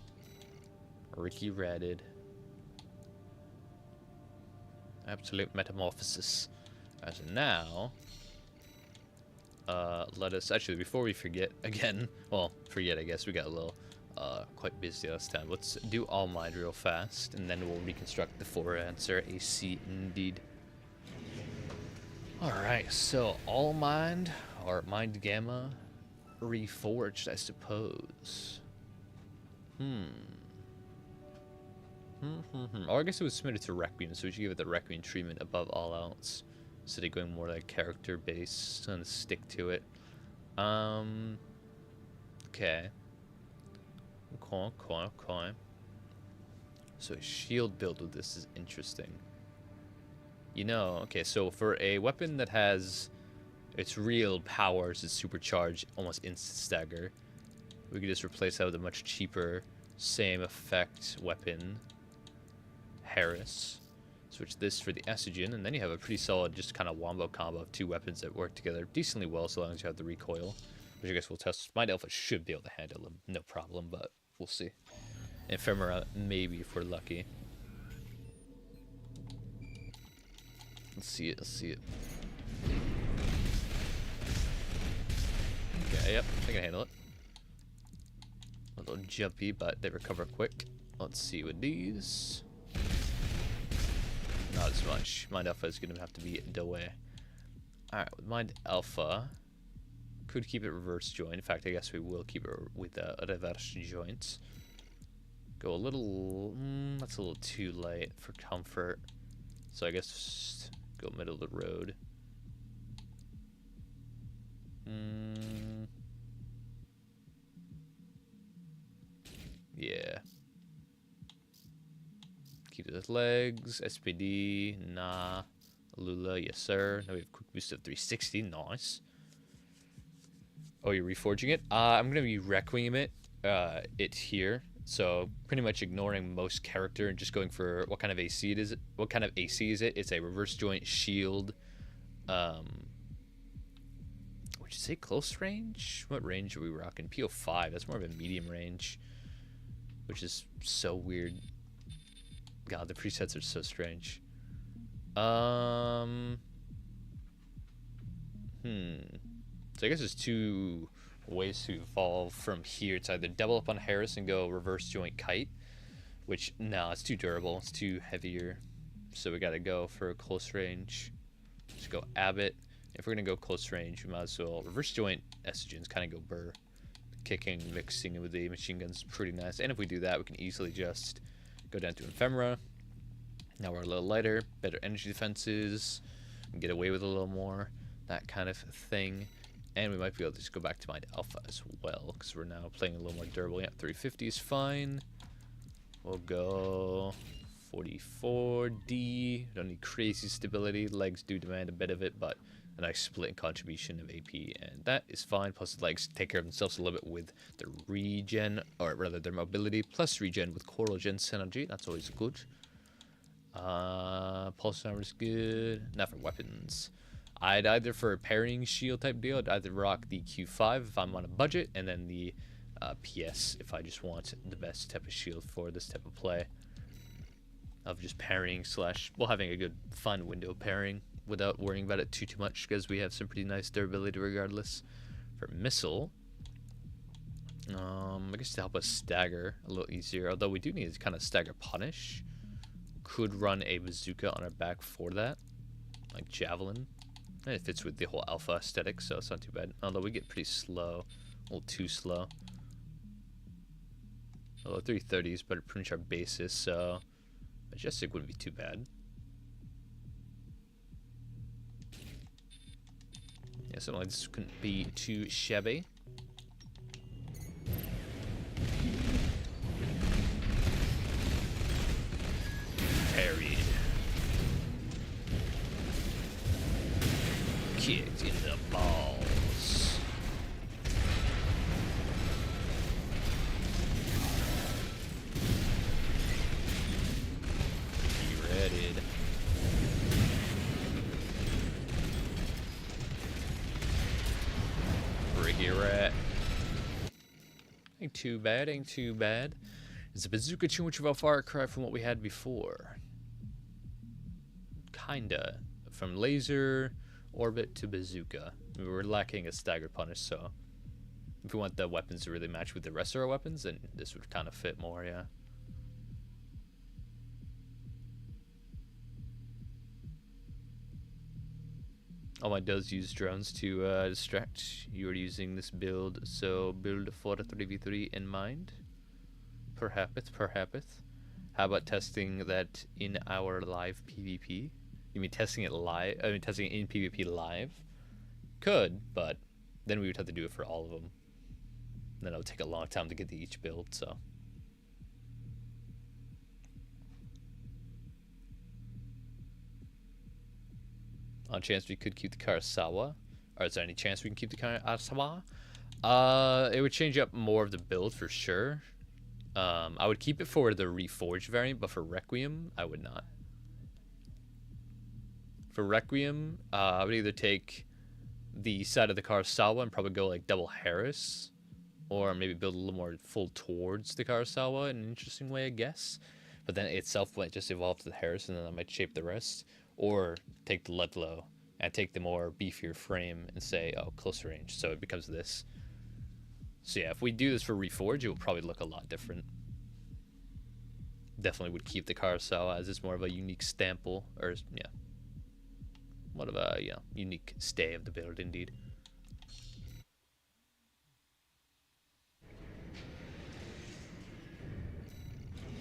Ricky ratted. Absolute Metamorphosis. As of now, let us, actually, before we forget again, well, forget, I guess, we got a little, quite busy last time. Let's do All Mind real fast, and then we'll reconstruct the 4-answer AC indeed. Alright, so All Mind, or Mind Gamma, Reforged, I suppose. Or I guess it was submitted to Requiem, so we should give it the Requiem treatment above all else. Instead of going more like character based, and stick to it. Okay. Okay. So a shield build with this is interesting. You know, okay, so for a weapon that has its real powers, its supercharged, almost instant stagger, we could just replace that with a much cheaper, same effect weapon, Harris. Switch this for the Estrogen, and then you have a pretty solid, just kind of wombo combo of two weapons that work together decently well, so long as you have the recoil, which I guess we'll test. Mind Alpha should be able to handle them, no problem, but we'll see. Ephemera, maybe if we're lucky. Let's see it. Okay, yep, I can handle it. A little jumpy, but they recover quick. Let's see with these. Not as much. Mind Alpha is going to have to be the way. Alright, with Mind Alpha, could keep it reverse joint. In fact, I guess we will keep it with a reverse joint. Go a little... that's a little too light for comfort. So I guess just go middle of the road. Yeah. Keep it with legs. SPD, nah. Lula, yes sir. Now we have quick boost of 360, nice. Oh, you're reforging it? I'm gonna be Requiem it here. So pretty much ignoring most character and just going for what kind of AC it is. What kind of AC is it? It's a reverse joint shield. Would you say close range? What range are we rocking? PO5. That's more of a medium range, which is so weird. God, the presets are so strange. So I guess there's two ways to evolve from here. It's either double up on Harris and go reverse joint kite, which, no, it's too durable. It's too heavier. So we gotta go for a close range. Just go Abbott. If we're gonna go close range, we might as well reverse joint estrogens, kind of go burr. Kicking, mixing with the machine guns, pretty nice. And if we do that, we can easily just go down to Ephemera. Now we're a little lighter, better energy defenses, get away with a little more, that kind of thing. And we might be able to just go back to Mind Alpha as well, because we're now playing a little more durable. Yeah, 350 is fine. We'll go 44D. Don't need crazy stability. Legs do demand a bit of it, but a nice split in contribution of AP, and that is fine. Plus the legs take care of themselves a little bit with their regen, or rather their mobility, plus regen with Coral Gen synergy. That's always good. Pulse armor is good. Now for weapons, I'd either, for a parrying shield type deal, I'd either rock the Q5 if I'm on a budget, and then the PS if I just want the best type of shield for this type of play. Of just parrying slash, well, having a good fun window pairing without worrying about it too much, because we have some pretty nice durability regardless. For missile, I guess to help us stagger a little easier, although we do need to kind of stagger punish. Could run a bazooka on our back for that, like javelin, and it fits with the whole alpha aesthetic, so it's not too bad. Although we get pretty slow, a little too slow. Although 330 is better pretty much our basis, so Majestic wouldn't be too bad. Yeah, something like this couldn't be too shabby. kicked in the balls. Be readied. Ricky rat. Ain't too bad, ain't too bad. Is the bazooka too much of a far cry from what we had before? Kinda. From laser, orbit to bazooka. We were lacking a stagger punish, so if we want the weapons to really match with the rest of our weapons, then this would kind of fit more, yeah. All mine does use drones to distract. You are using this build, so build for a 3v3 in mind. Perhaps. How about testing that in our live PvP? You mean testing it live? I mean testing it in PvP live? Could, but then we would have to do it for all of them. Then it would take a long time to get to each build, so. On chance we could keep the Karasawa. Or is there any chance we can keep the Karasawa? It would change up more of the build for sure. I would keep it for the Reforged variant, but for Requiem, I would not. For Requiem, I would either take the side of the Karasawa and probably go like double Harris, or maybe build a little more full towards the Karasawa in an interesting way, I guess. But then itself might just evolve to the Harris, and then I might shape the rest. Or take the Ludlow and take the more beefier frame and say, oh, closer range. So it becomes this. So yeah, if we do this for Reforge, it will probably look a lot different. Definitely would keep the Karasawa as it's more of a unique stample, or yeah, what of a unique stay of the build indeed.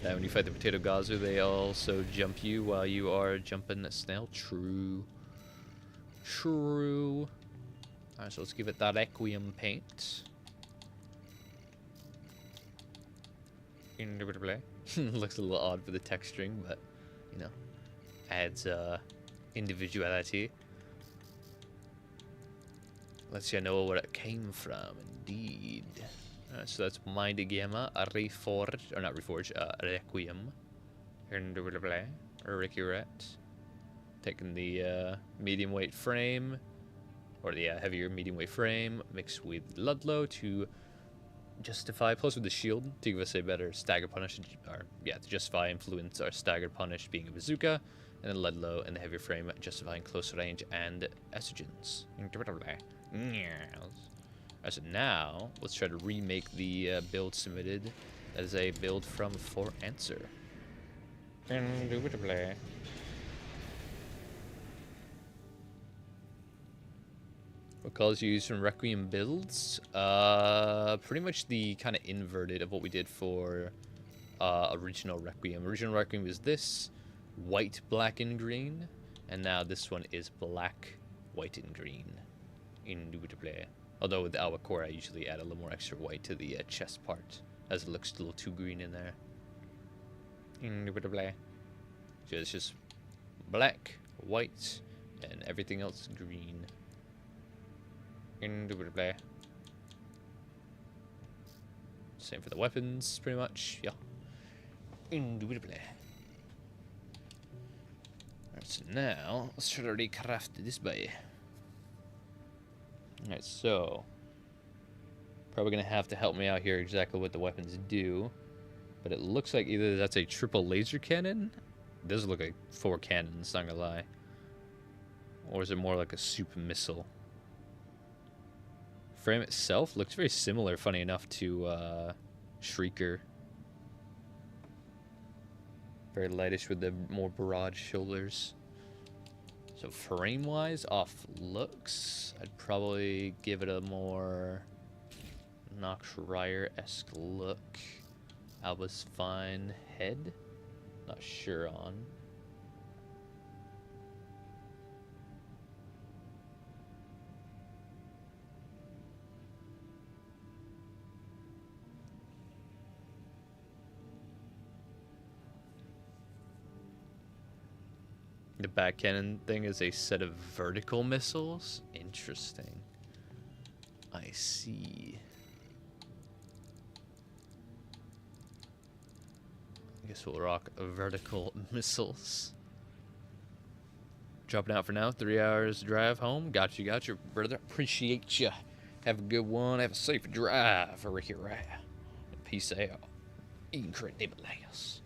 Now when you fight the Potato Gazu, they also jump you while you are jumping a snail. True. Alright, so let's give it that Requiem paint. Looks a little odd for the texturing, but you know, adds individuality. Lets you know where it came from, indeed. So that's Mind Gamma, Reforge, or not Reforge, Requiem. Ricky Rat. Taking the medium weight frame, or the heavier medium weight frame, mixed with Ludlow to justify, plus with the shield to give us a better stagger punish, or yeah, to justify influence our stagger punish being a bazooka, and then Ludlow and the heavier frame justifying close range and estrogens. So now let's try to remake the build submitted. That is a build from For Answer. What colors you use from Requiem builds? Pretty much the kind of inverted of what we did for original Requiem. Original Requiem was this, white, black, and green, and now this one is black, white, and green. Indubitably. Although with the Awa Core, I usually add a little more extra white to the chest part, as it looks a little too green in there. Indubitably. So it's just black, white, and everything else green. Indubitably. Same for the weapons, pretty much. Yeah. Indubitably. Alright, so now let's try to recraft this guy. Alright, so probably gonna have to help me out here exactly what the weapons do. But it looks like either that's a triple laser cannon. It does look like 4 cannons, not gonna lie. Or is it more like a super missile? Frame itself looks very similar, funny enough, to Shrieker. Very lightish with the more broad shoulders. So frame-wise, off looks, I'd probably give it a more Nox Ryer-esque look. Alba's fine head. Not sure on. The back cannon thing is a set of vertical missiles. Interesting. I see. I guess we'll rock vertical missiles. Dropping out for now. 3 hours drive home. Gotcha, brother. Appreciate ya. Have a good one. Have a safe drive. Ricky Rat. Peace out. Incredibles.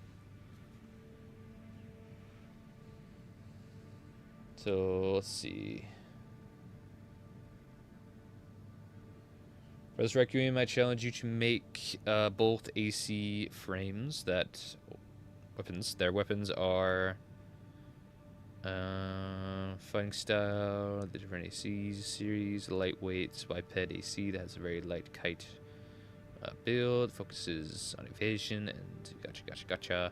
So let's see. For this Requiem, I challenge you to make both AC frames. Their weapons are fighting style, the different ACs series, lightweight biped AC that has a very light kite build, focuses on evasion, and gotcha.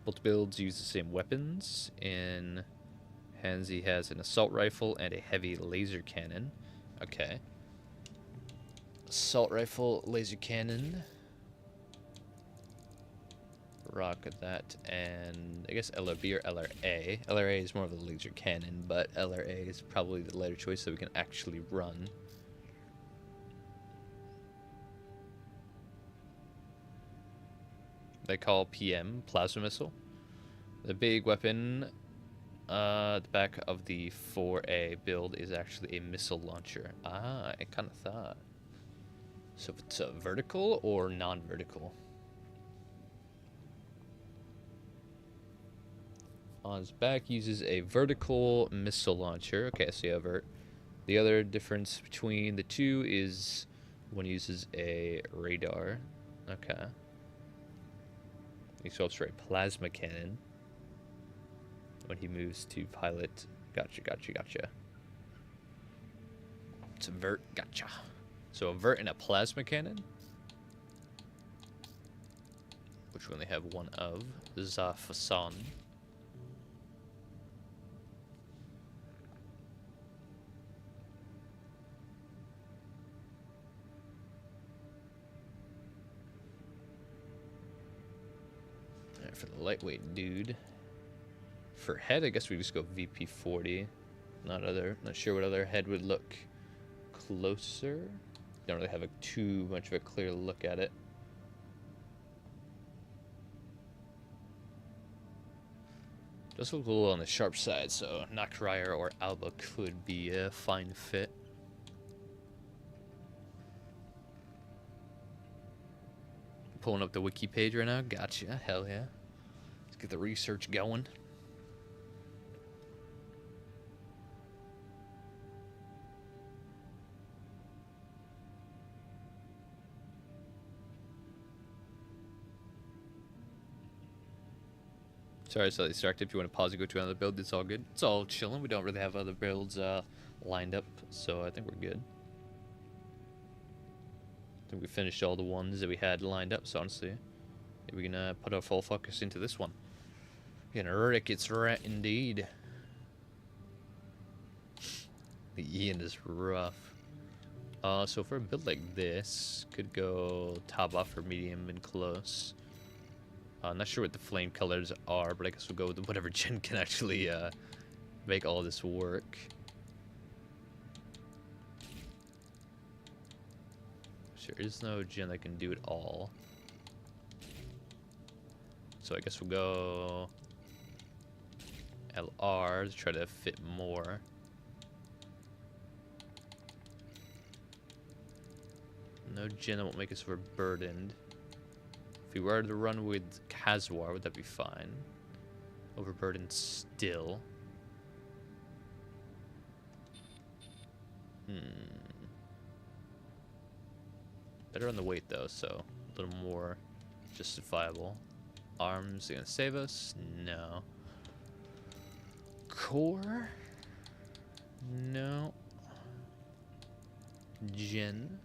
Both builds use the same weapons. In hands, he has an assault rifle and a heavy laser cannon. Okay. Assault rifle, laser cannon. Rock at that, and I guess LRB or LRA. LRA is more of a laser cannon, but LRA is probably the lighter choice that we can actually run. They call PM plasma missile. The big weapon at the back of the 4A build is actually a missile launcher. Ah, I kind of thought. So if it's vertical or non-vertical. On his back uses a vertical missile launcher. Okay, so you have the other difference between the two is one uses a radar. Okay. He swaps for a plasma cannon when he moves to pilot. Gotcha. It's a vert. Gotcha. So a vert and a plasma cannon, which we only have one of. Zafasan. For the lightweight dude. For head, I guess we just go VP40. Not sure what other head would look closer. Don't really have too much of a clear look at it. Does look a little on the sharp side, so Nakryer or Alba could be a fine fit. Pulling up the wiki page right now. Gotcha. Hell yeah. Let's get the research going. Sorry, so distracted. If you want to pause and go to another build, it's all good. It's all chilling. We don't really have other builds lined up, so I think we're good. I think we finished all the ones that we had lined up, so honestly, we can put our full focus into this one. Gonna wreck its rat indeed. The Ian is rough. So for a build like this, could go top off or medium and close. Not sure what the flame colors are, but I guess we'll go with whatever gen can actually make all this work. There is no gen that can do it all. So I guess we'll go LR to try to fit more. No gen that won't make us overburdened. If we were to run with Kazwar, would that be fine? Overburdened still. Better on the weight though, so a little more justifiable. Arms gonna save us? No. Core? No. Gen?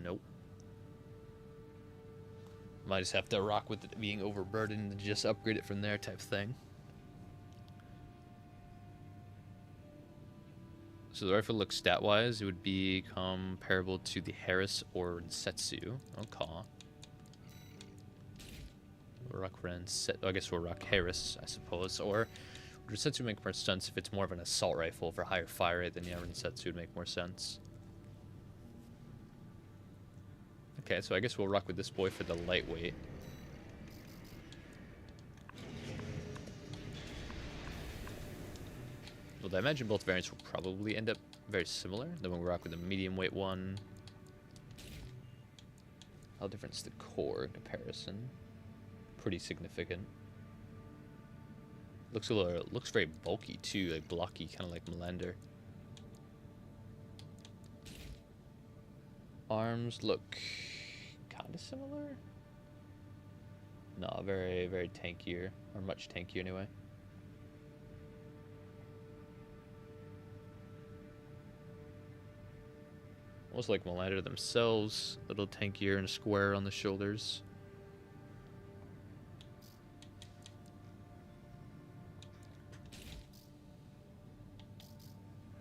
Nope. Might just have to rock with it being overburdened and just upgrade it from there type thing. So the rifle looks stat-wise, it would be comparable to the Harris or Setsu. Okay. Rock Ren set. I guess we'll rock Harris, I suppose. Or would Setsu make more sense if it's more of an assault rifle for higher fire rate? Then yeah, Setsu would make more sense. Okay, so I guess we'll rock with this boy for the lightweight. Well, I imagine both variants will probably end up very similar. Then we'll rock with the medium weight one. How different is the core in comparison? Pretty significant. Looks very bulky too, like blocky, kind of like Melander. Arms look kind of similar. No, very, very tankier, or much tankier anyway. Almost like Melander themselves, a little tankier and square on the shoulders.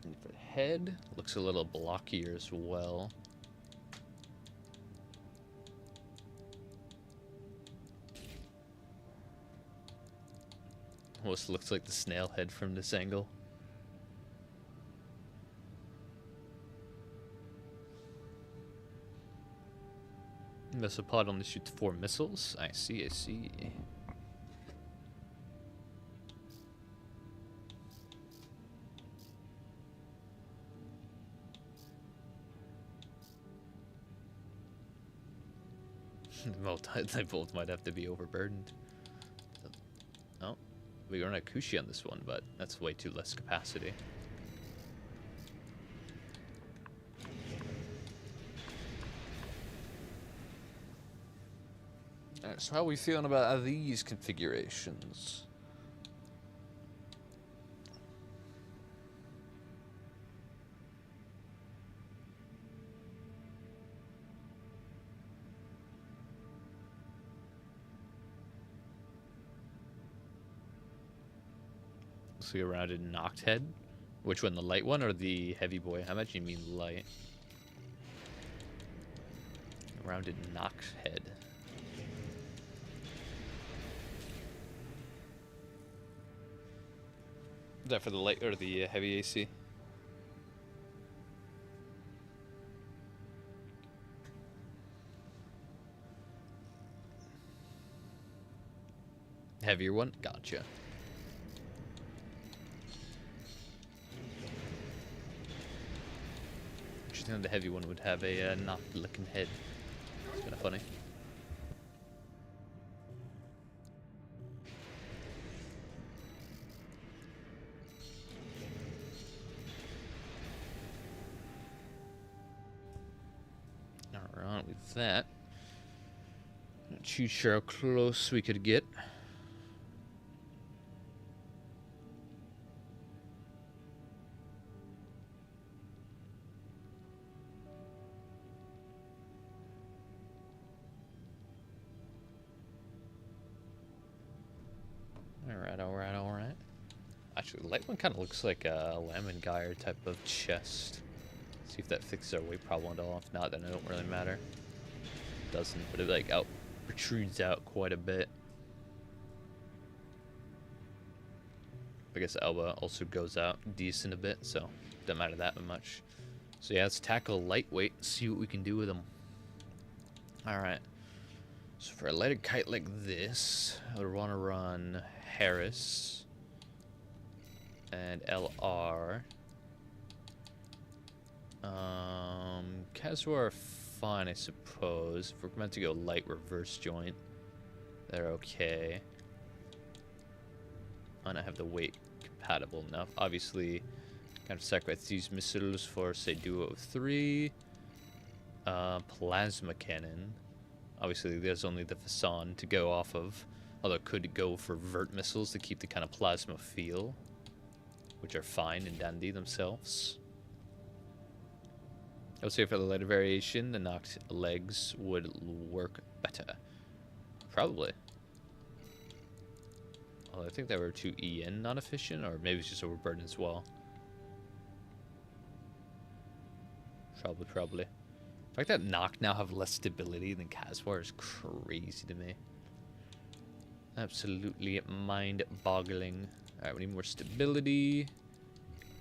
And for the head, looks a little blockier as well. Almost looks like the snail head from this angle. Missile pod only shoots 4 missiles. I see, I see. They both might have to be overburdened. Oh, we run a Kushi on this one, but that's way too less capacity. So how are we feeling about these configurations? Looks like a rounded knocked head. Which one, the light one or the heavy boy? I imagine you mean light. A rounded knocked head. Is that for the light or the heavy AC? Heavier one? Gotcha. Interesting, the heavy one would have a knocked-looking head. It's kind of funny. Alright, with that, not too sure how close we could get. Alright. Actually, the light one kind of looks like a Lamengire type of chest. See if that fixes our weight problem at all. If not, then it don't really matter. It doesn't, but it like protrudes out quite a bit. I guess the elbow also goes out decent a bit, so doesn't matter that much. So yeah, let's tackle lightweight and see what we can do with them. Alright. So for a lighter kite like this, I would want to run Harris and LR. Kazuo are fine, I suppose. If we're meant to go light reverse joint, they're okay. And I have the weight compatible enough. Obviously, kind of sacrifice these missiles for, say, duo of 3. Plasma cannon. Obviously, there's only the facade to go off of. Although it could go for vert missiles to keep the kind of plasma feel, which are fine and dandy themselves. I would say for the lighter variation, the knocked legs would work better. Probably. Well, I think they were too EN non-efficient, or maybe it's just overburdened as well. Probably. The fact that Nock now have less stability than Caspar is crazy to me. Absolutely mind-boggling. Alright, we need more stability.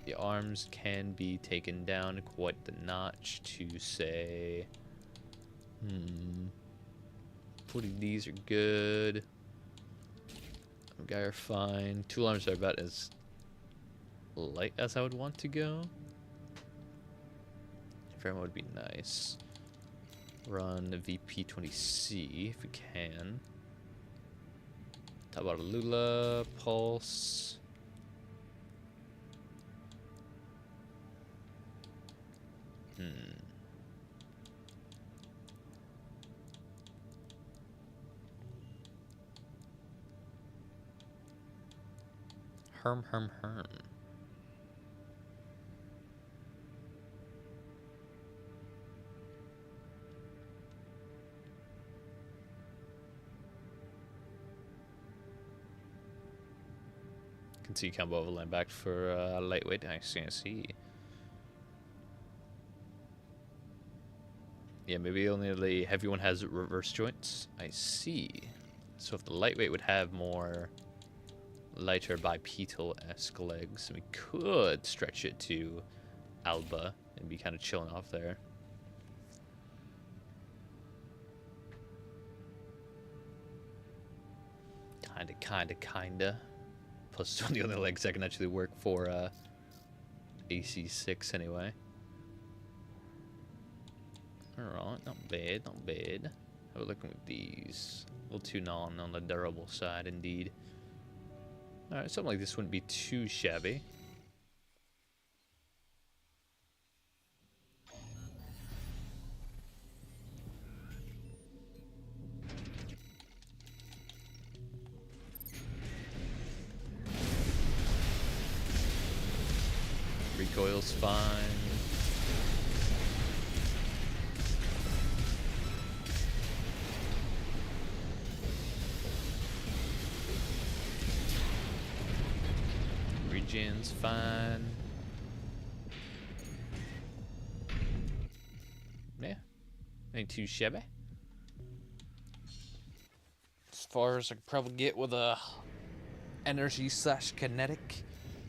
The arms can be taken down quite the notch to say... 40 these are good. Guy are fine. Tool arms are about as light as I would want to go. Frame would be nice. Run VP20C if we can. Talk about Lula, Pulse. Herm. Can see combo overland back for lightweight. I see. Yeah, maybe only the heavy one has reverse joints. I see. So if the lightweight would have more lighter bipedal-esque legs, we could stretch it to Alba and be kind of chilling off there. Kinda. Plus, it's one of the only legs that can actually work for AC6 anyway. Alright, not bad. How are we looking with these? A little too non on the durable side, indeed. Alright, something like this wouldn't be too shabby. Recoil's fine. Regen's fine. Yeah, ain't too shabby. As far as I could probably get with a energy / kinetic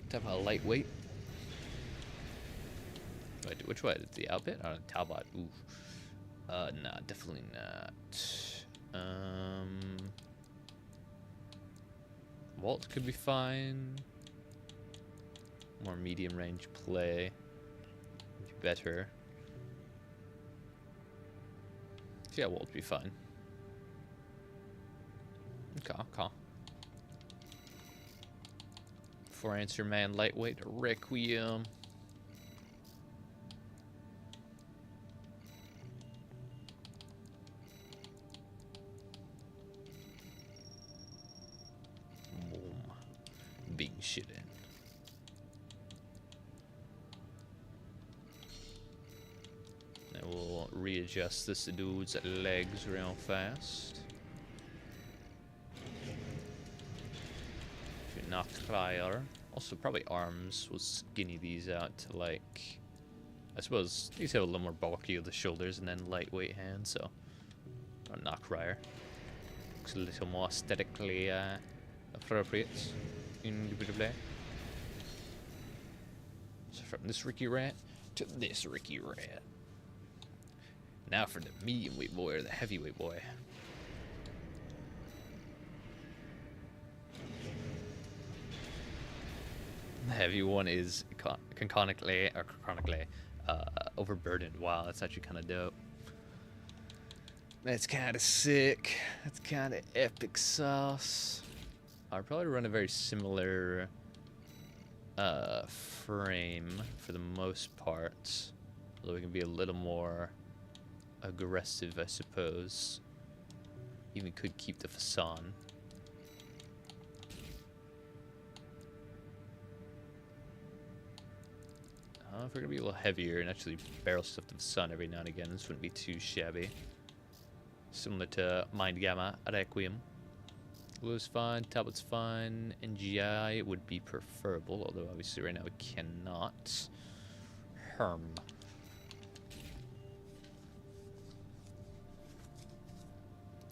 type of lightweight. Wait, which way? The outfit? Oh, Talbot. Ooh. Nah, definitely not. Walt could be fine. More medium range play. Better. Yeah, Walt would be fine. Okay. For answer man, lightweight, Requiem. Big shit in. Then we'll readjust this dude's legs real fast. If you're not higher. Also, probably arms. We'll skinny these out to like. I suppose these have a little more bulky of the shoulders and then lightweight hands, so. Or knock ryer. Looks a little more aesthetically appropriate. Indubitably. So from this Ricky Rat to this Ricky Rat. Now for the medium weight boy or the heavyweight boy. The heavy one is chronically overburdened. Wow, that's actually kind of dope. That's kind of sick. That's kind of epic sauce. I'll probably run a very similar frame for the most part, although we can be a little more aggressive, I suppose. Even could keep the facade. If we're gonna be a little heavier and actually barrel stuff to the sun every now and again, this wouldn't be too shabby. Similar to Mind Gamma Requiem. Blue's fine, Talbot's fine, NGI would be preferable, although obviously right now we cannot. Herm.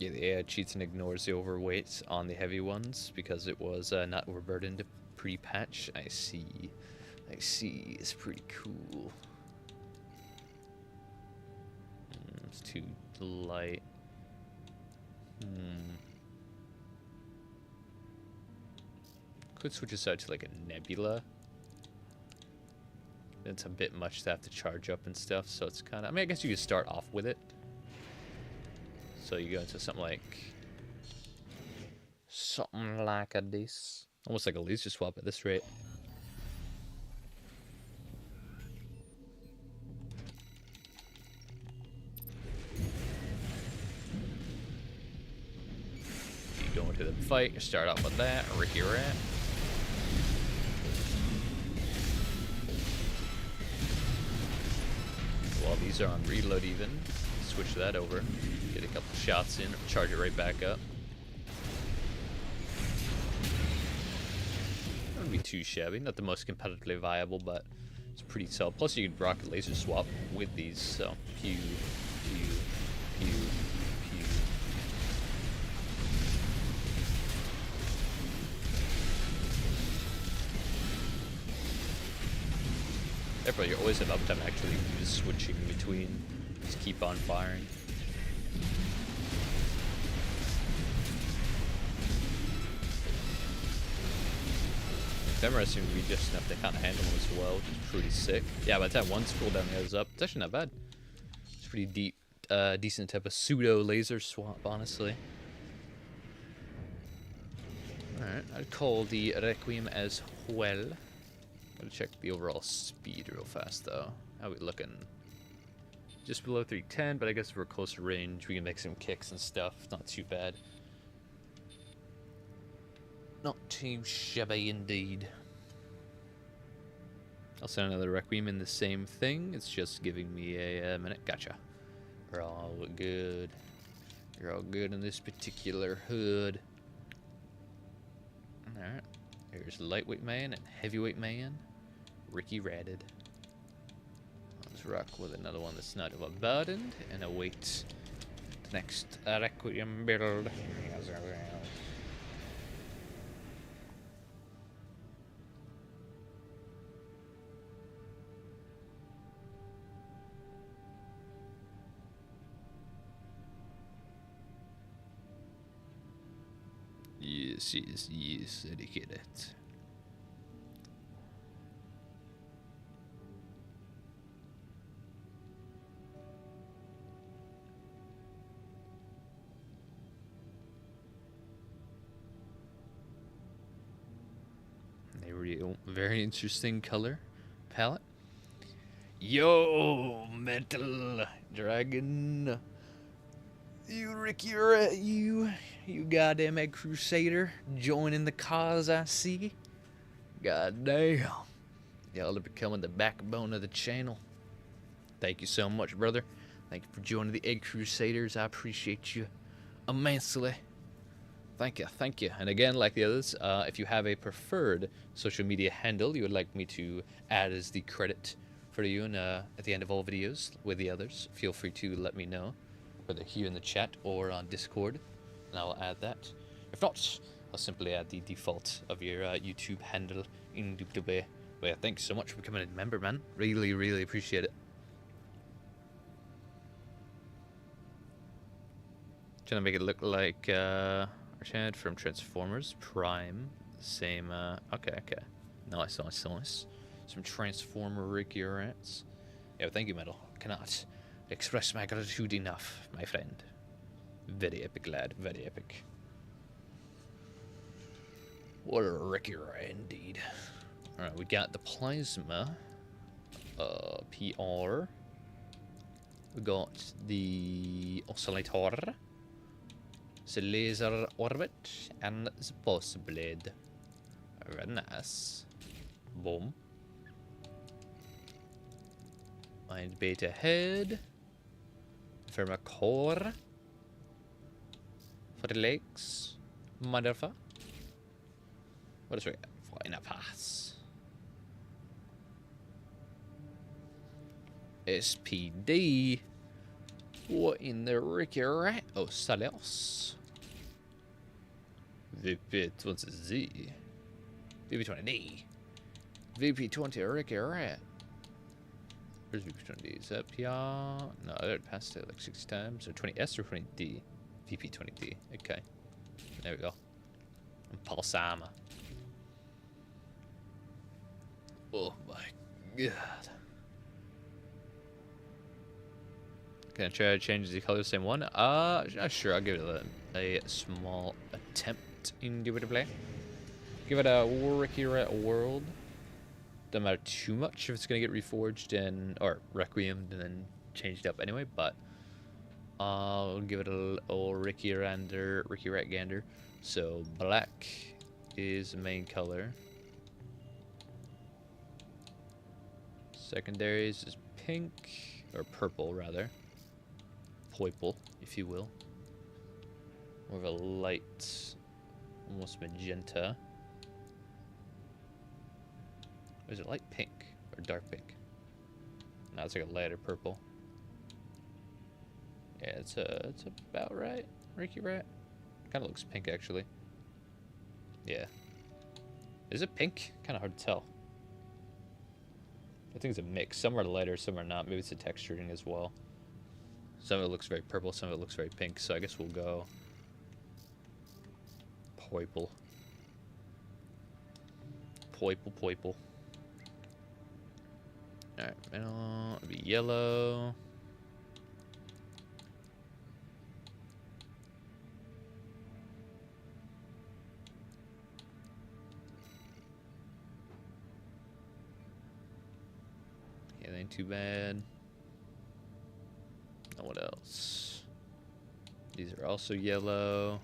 Yeah, the AI cheats and ignores the overweight on the heavy ones because it was not overburdened pre-patch. I see. I see. It's pretty cool. It's too light. Could switch this out to like a nebula. It's a bit much to have to charge up and stuff, so it's kind of... I mean, I guess you could start off with it. So you go into something like a this. Almost like a laser swap at this rate. You go into the fight, you start off with that, Ricky Rat. While these are on reload even, switch that over, get a couple shots in, charge it right back up. Wouldn't be too shabby, not the most competitively viable, but it's pretty solid. Plus you could rock a laser swap with these, so pew, pew, pew, pew. Therefore, you always have uptime actually just switching between. Just keep on firing. Them are assuming we just enough to kind of handle them as well, which is pretty sick. Yeah, by the time one's cooled down, the other's up. It's actually not bad. It's pretty deep, decent type of pseudo laser swap, honestly. Alright, I'd call the Requiem as well. Gotta check the overall speed real fast though. How we looking? Just below 310, but I guess if we're closer range, we can make some kicks and stuff. Not too bad. Not too shabby indeed. I'll send another Requiem in the same thing. It's just giving me a minute. Gotcha. We're all good. You're all good in this particular hood. Alright. Here's lightweight man and heavyweight man. Ricky ratted. Let's rock with another one that's not overburdened and await the next Requiem build. Yes, yes, yes, I get it. Very interesting color palette. Yo, Metal Dragon. You Ricky, you goddamn Egg Crusader joining the cause, I see. Goddamn. Y'all are becoming the backbone of the channel. Thank you so much, brother. Thank you for joining the Egg Crusaders. I appreciate you immensely. Thank you, thank you. And again, like the others, if you have a preferred social media handle you would like me to add as the credit for you and at the end of all videos with the others, feel free to let me know, whether here in the chat or on Discord, and I'll add that. If not, I'll simply add the default of your YouTube handle, indubitably. But yeah, thanks so much for becoming a member, man. Really, really appreciate it. Trying to make it look like Archad from Transformers Prime. Same. Okay. Nice. Some Transformer Ricky rats. Yeah, thank you, Metal. Cannot express my gratitude enough, my friend. Very epic, lad. Very epic. What a Ricky rat indeed. Alright, we got the Plasma. PR. We got the Oscillator. The Laser Orbit. And the Pulse Blade. Very nice. Boom. Mind Beta Head. Firma Core. For the legs. Motherfucker. What is we got for in a pass? SPD. What in the Ricky rat? Oh, Salos. VP20Z. VP20D. VP20 Ricky Rat. Where's VP20D? Is that PR? No, I already passed it like 60 times. Or 20S or 20D? VP20D. Okay. There we go. And Paul Sama. Oh my god. Can I try to change the color the same one? Sure, I'll give it a small attempt, indubitably. Give it a Ricky Rat world. Doesn't matter too much if it's gonna get reforged and or Requiem and then changed up anyway, but I'll give it a old Ricky Rat Gander. So black is the main color. Secondaries is pink or purple rather. Purple, if you will. More of a light, almost magenta. Or is it light pink or dark pink? No, it's like a lighter purple. Yeah, it's about right. Ricky Rat. Kind of looks pink actually. Yeah. Is it pink? Kind of hard to tell. I think it's a mix. Some are lighter, some are not. Maybe it's the texturing as well. Some of it looks very purple, some of it looks very pink. So I guess we'll go purple. Purple. Alright, middle, it'll be yellow. Yeah, that ain't too bad. Now what else? These are also yellow.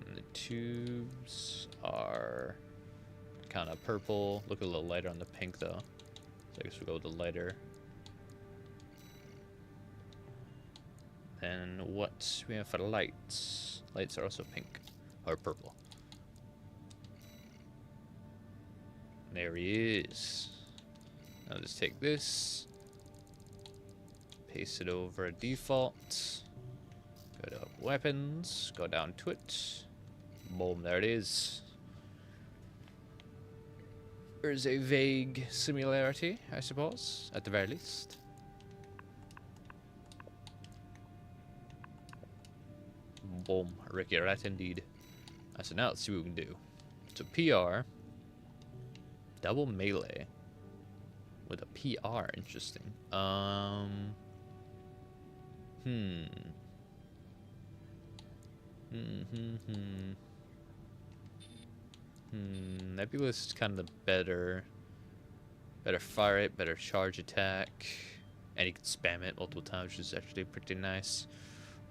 And the tubes are kind of purple. Look a little lighter on the pink though. So I guess we'll go with the lighter. And what we have for lights? Lights are also pink or purple. There he is. I'll just take this, paste it over default, go to weapons, go down to it, boom, there it is. There's a vague similarity, I suppose, at the very least. Boom, Ricky Rat indeed. So now let's see what we can do. So PR. Double melee with a PR, interesting. Nebulous is kind of the better fire rate, better charge attack, and you can spam it multiple times, which is actually pretty nice.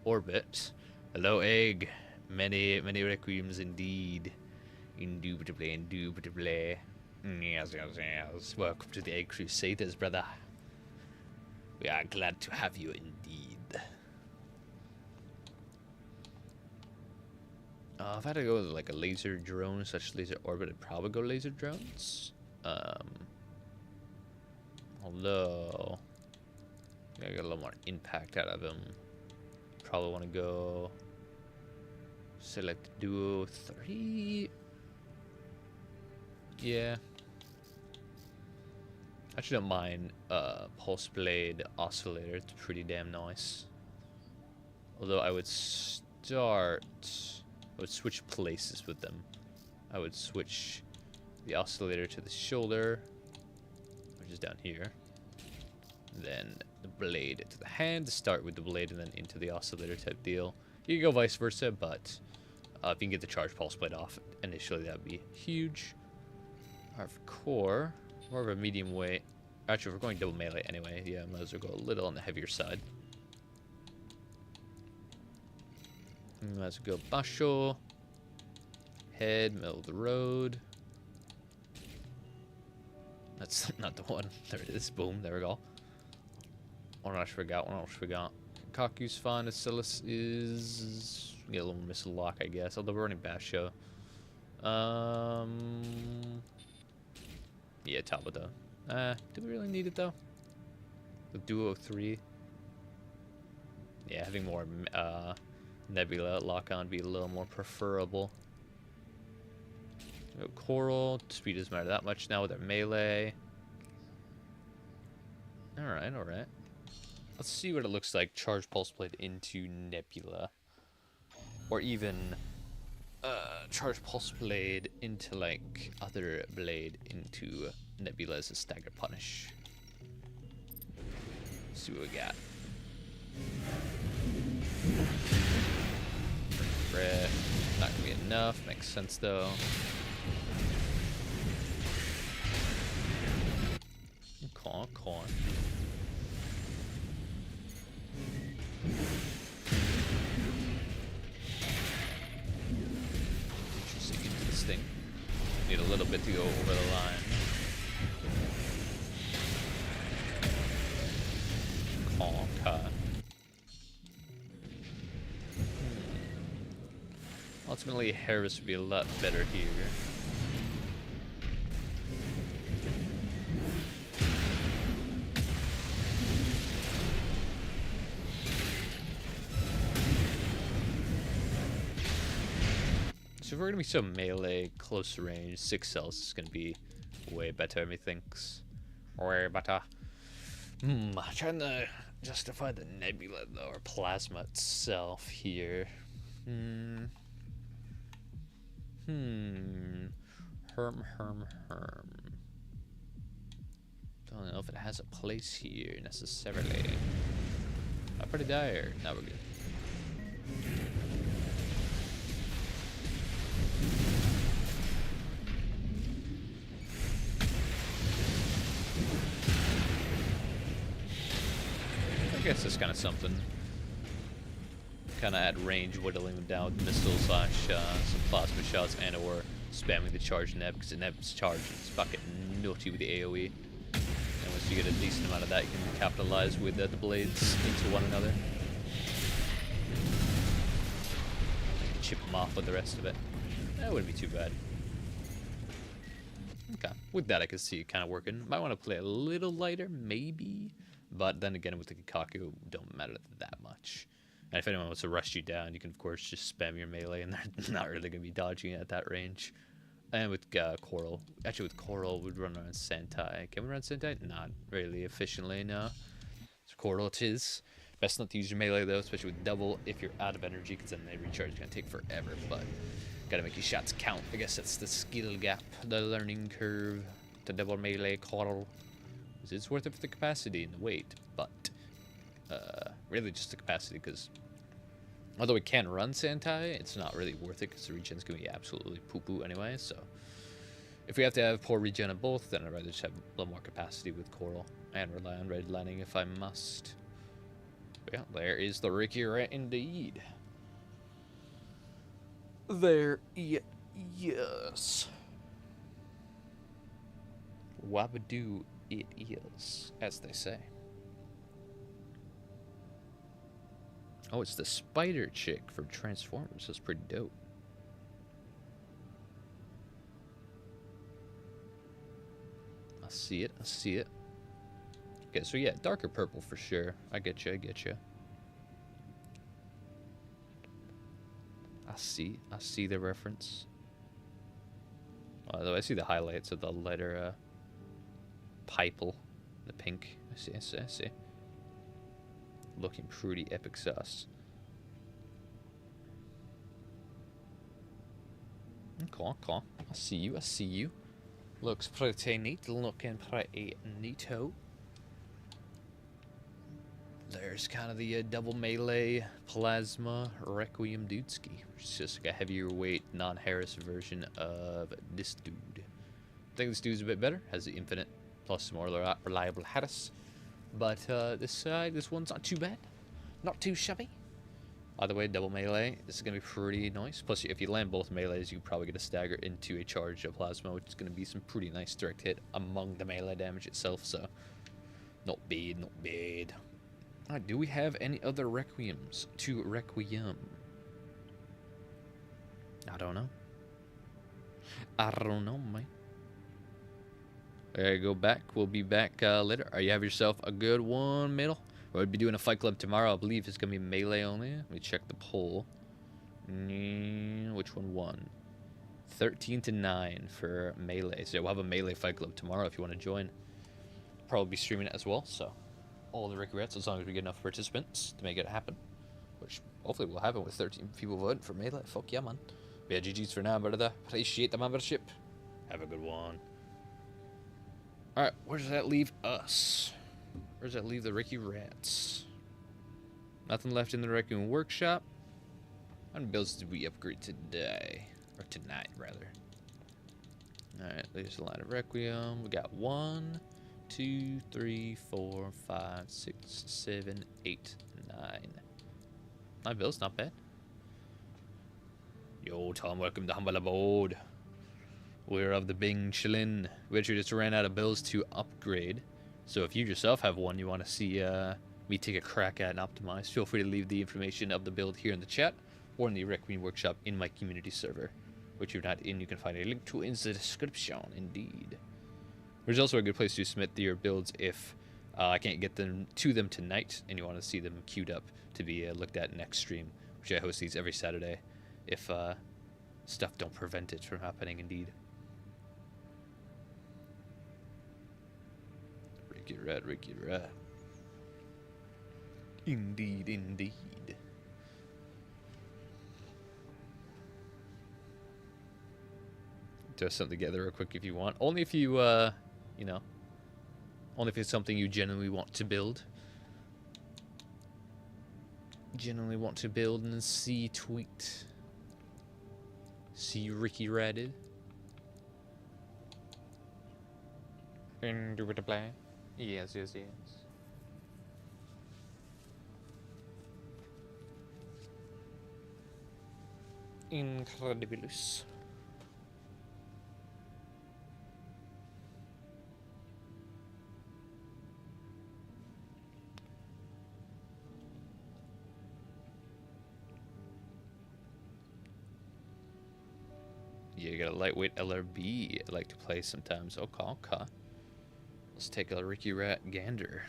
Orbit, hello egg, many requiems indeed, indubitably. Yes. Welcome to the Egg Crusaders, brother. We are glad to have you indeed. If I had to go with like a laser drone such laser orbit, I'd probably go laser drones. Although I get a little more impact out of them. Probably want to go select duo 3. Yeah. I actually don't mind Pulse Blade Oscillator. It's pretty damn nice. Although I would switch places with them. I would switch the Oscillator to the shoulder, which is down here. Then the blade to the hand. Start with the blade and then into the Oscillator type deal. You can go vice versa, but if you can get the Charge Pulse Blade off initially, that would be huge. Alright, for core, more of a medium weight. Actually, if we're going double melee anyway, yeah, might as well go a little on the heavier side. Might as well go Basho. Head, middle of the road. That's not the one. There it is. Boom, there we go. One else forgot. Kaku's fine. Asilis is... Get a little missile lock, I guess. Although we're running Basho. Yeah, Tabata. Do we really need it though? Duo 3. Yeah, having more Nebula lock-on would be a little more preferable. Coral, speed doesn't matter that much now with their melee. Alright, alright. Let's see what it looks like. Charge Pulse Blade into Nebula. Or even Charge Pulse Blade into, like, other blade into Nebula as a stagger punish. Let's see what we got. Red. Not gonna be enough. Makes sense, though. Corn. Interesting into this thing. Need a little bit to go over the line. Conk. Ultimately, Harris would be a lot better here. So if we're gonna be so melee, close range, 6 cells is gonna be way better, methinks. Way better. Trying to justify the nebula though, or plasma itself here. Herm. Don't know if it has a place here necessarily. Not pretty dire. Now we're good. I guess it's kind of something. Kind of at range, whittling them down with missiles slash some plasma shots, and or spamming the charge neb, because the neb's charge is fucking nutty with the AoE. And once you get a decent amount of that, you can capitalize with the blades into one another. You can chip them off with the rest of it. That wouldn't be too bad. Okay, with that I can see it kind of working. Might want to play a little lighter, maybe. But then again, with the Kikaku, don't matter that much. And if anyone wants to rush you down, you can of course just spam your melee, and they're not really going to be dodging it at that range. And with Coral, actually with Coral, we'd run around Sentai. Can we run Sentai? Not really efficiently, no. So Coral it is. Best not to use your melee though, especially with double if you're out of energy, because then the recharge is going to take forever. But gotta make your shots count. I guess that's the skill gap, the learning curve to double melee Coral. It's worth it for the capacity and the weight, but really just the capacity, because although we can run Sentai, it's not really worth it because the regen's going to be absolutely poo-poo anyway. So if we have to have poor regen on both, then I'd rather just have a little more capacity with Coral and rely on red lining if I must. But yeah, there is the Requiem indeed. There, yes. Wabadoo it is, as they say. Oh, it's the spider chick for Transformers. That's pretty dope. I see it. Okay, so yeah, darker purple for sure. I get you. I see the reference. Although I see the highlights of the lighter purple, the pink. I see. Looking pretty epic sauce. Okay. I see you. Looks pretty neat. Looking pretty neato. There's kind of the double melee plasma Requiem Dudeski, which is just like a heavier weight, non-Harris version of this dude. I think this dude's a bit better. Has the infinite plus more reliable Harris. But this one's not too bad. Not too shabby. Either way, double melee. This is going to be pretty nice. Plus, if you land both melees, you probably get a stagger into a charge of plasma, which is going to be some pretty nice direct hit among the melee damage itself. So, not bad. Alright, do we have any other Requiems to Requiem? I don't know, man. I gotta go back. We'll be back later. You have yourself a good one, Middle. We'll be doing a fight club tomorrow. I believe it's gonna be melee only. Let me check the poll. Which one won? 13 to 9 for melee. So we'll have a melee fight club tomorrow if you want to join. Probably be streaming it as well. So all the regrets as long as we get enough participants to make it happen. Which hopefully will happen with 13 people voting for melee. Fuck yeah, man. But yeah, GG's for now, brother. Appreciate the membership. Have a good one. Alright, where does that leave us? Where does that leave the Ricky Rats? Nothing left in the Requiem workshop. How many builds did we upgrade today? Or tonight, rather. Alright, there's a line of Requiem. We got 1, 2, 3, 4, 5, 6, 7, 8, 9. 9 builds, not bad. Yo, Tom, welcome to Humble Abode. We're of the Bing Chillin. We actually just ran out of builds to upgrade. So if you yourself have one you want to see me take a crack at and optimize, feel free to leave the information of the build here in the chat or in the Requiem workshop in my community server, which if you're not in, you can find a link to in the description, indeed. There's also a good place to submit your builds if I can't get them to them tonight and you want to see them queued up to be looked at next stream, which I host these every Saturday if stuff don't prevent it from happening, indeed. Ricky Rat. Indeed, indeed. Throw something together real quick if you want. Only if you, you know, only if it's something you genuinely want to build. Genuinely want to build and see tweet. See Ricky Ratted. And do it a play. Yes, yes, yes. Incredibulous. Yeah, you got a lightweight LRB I like to play sometimes. Okay. Let's take a Ricky Rat gander.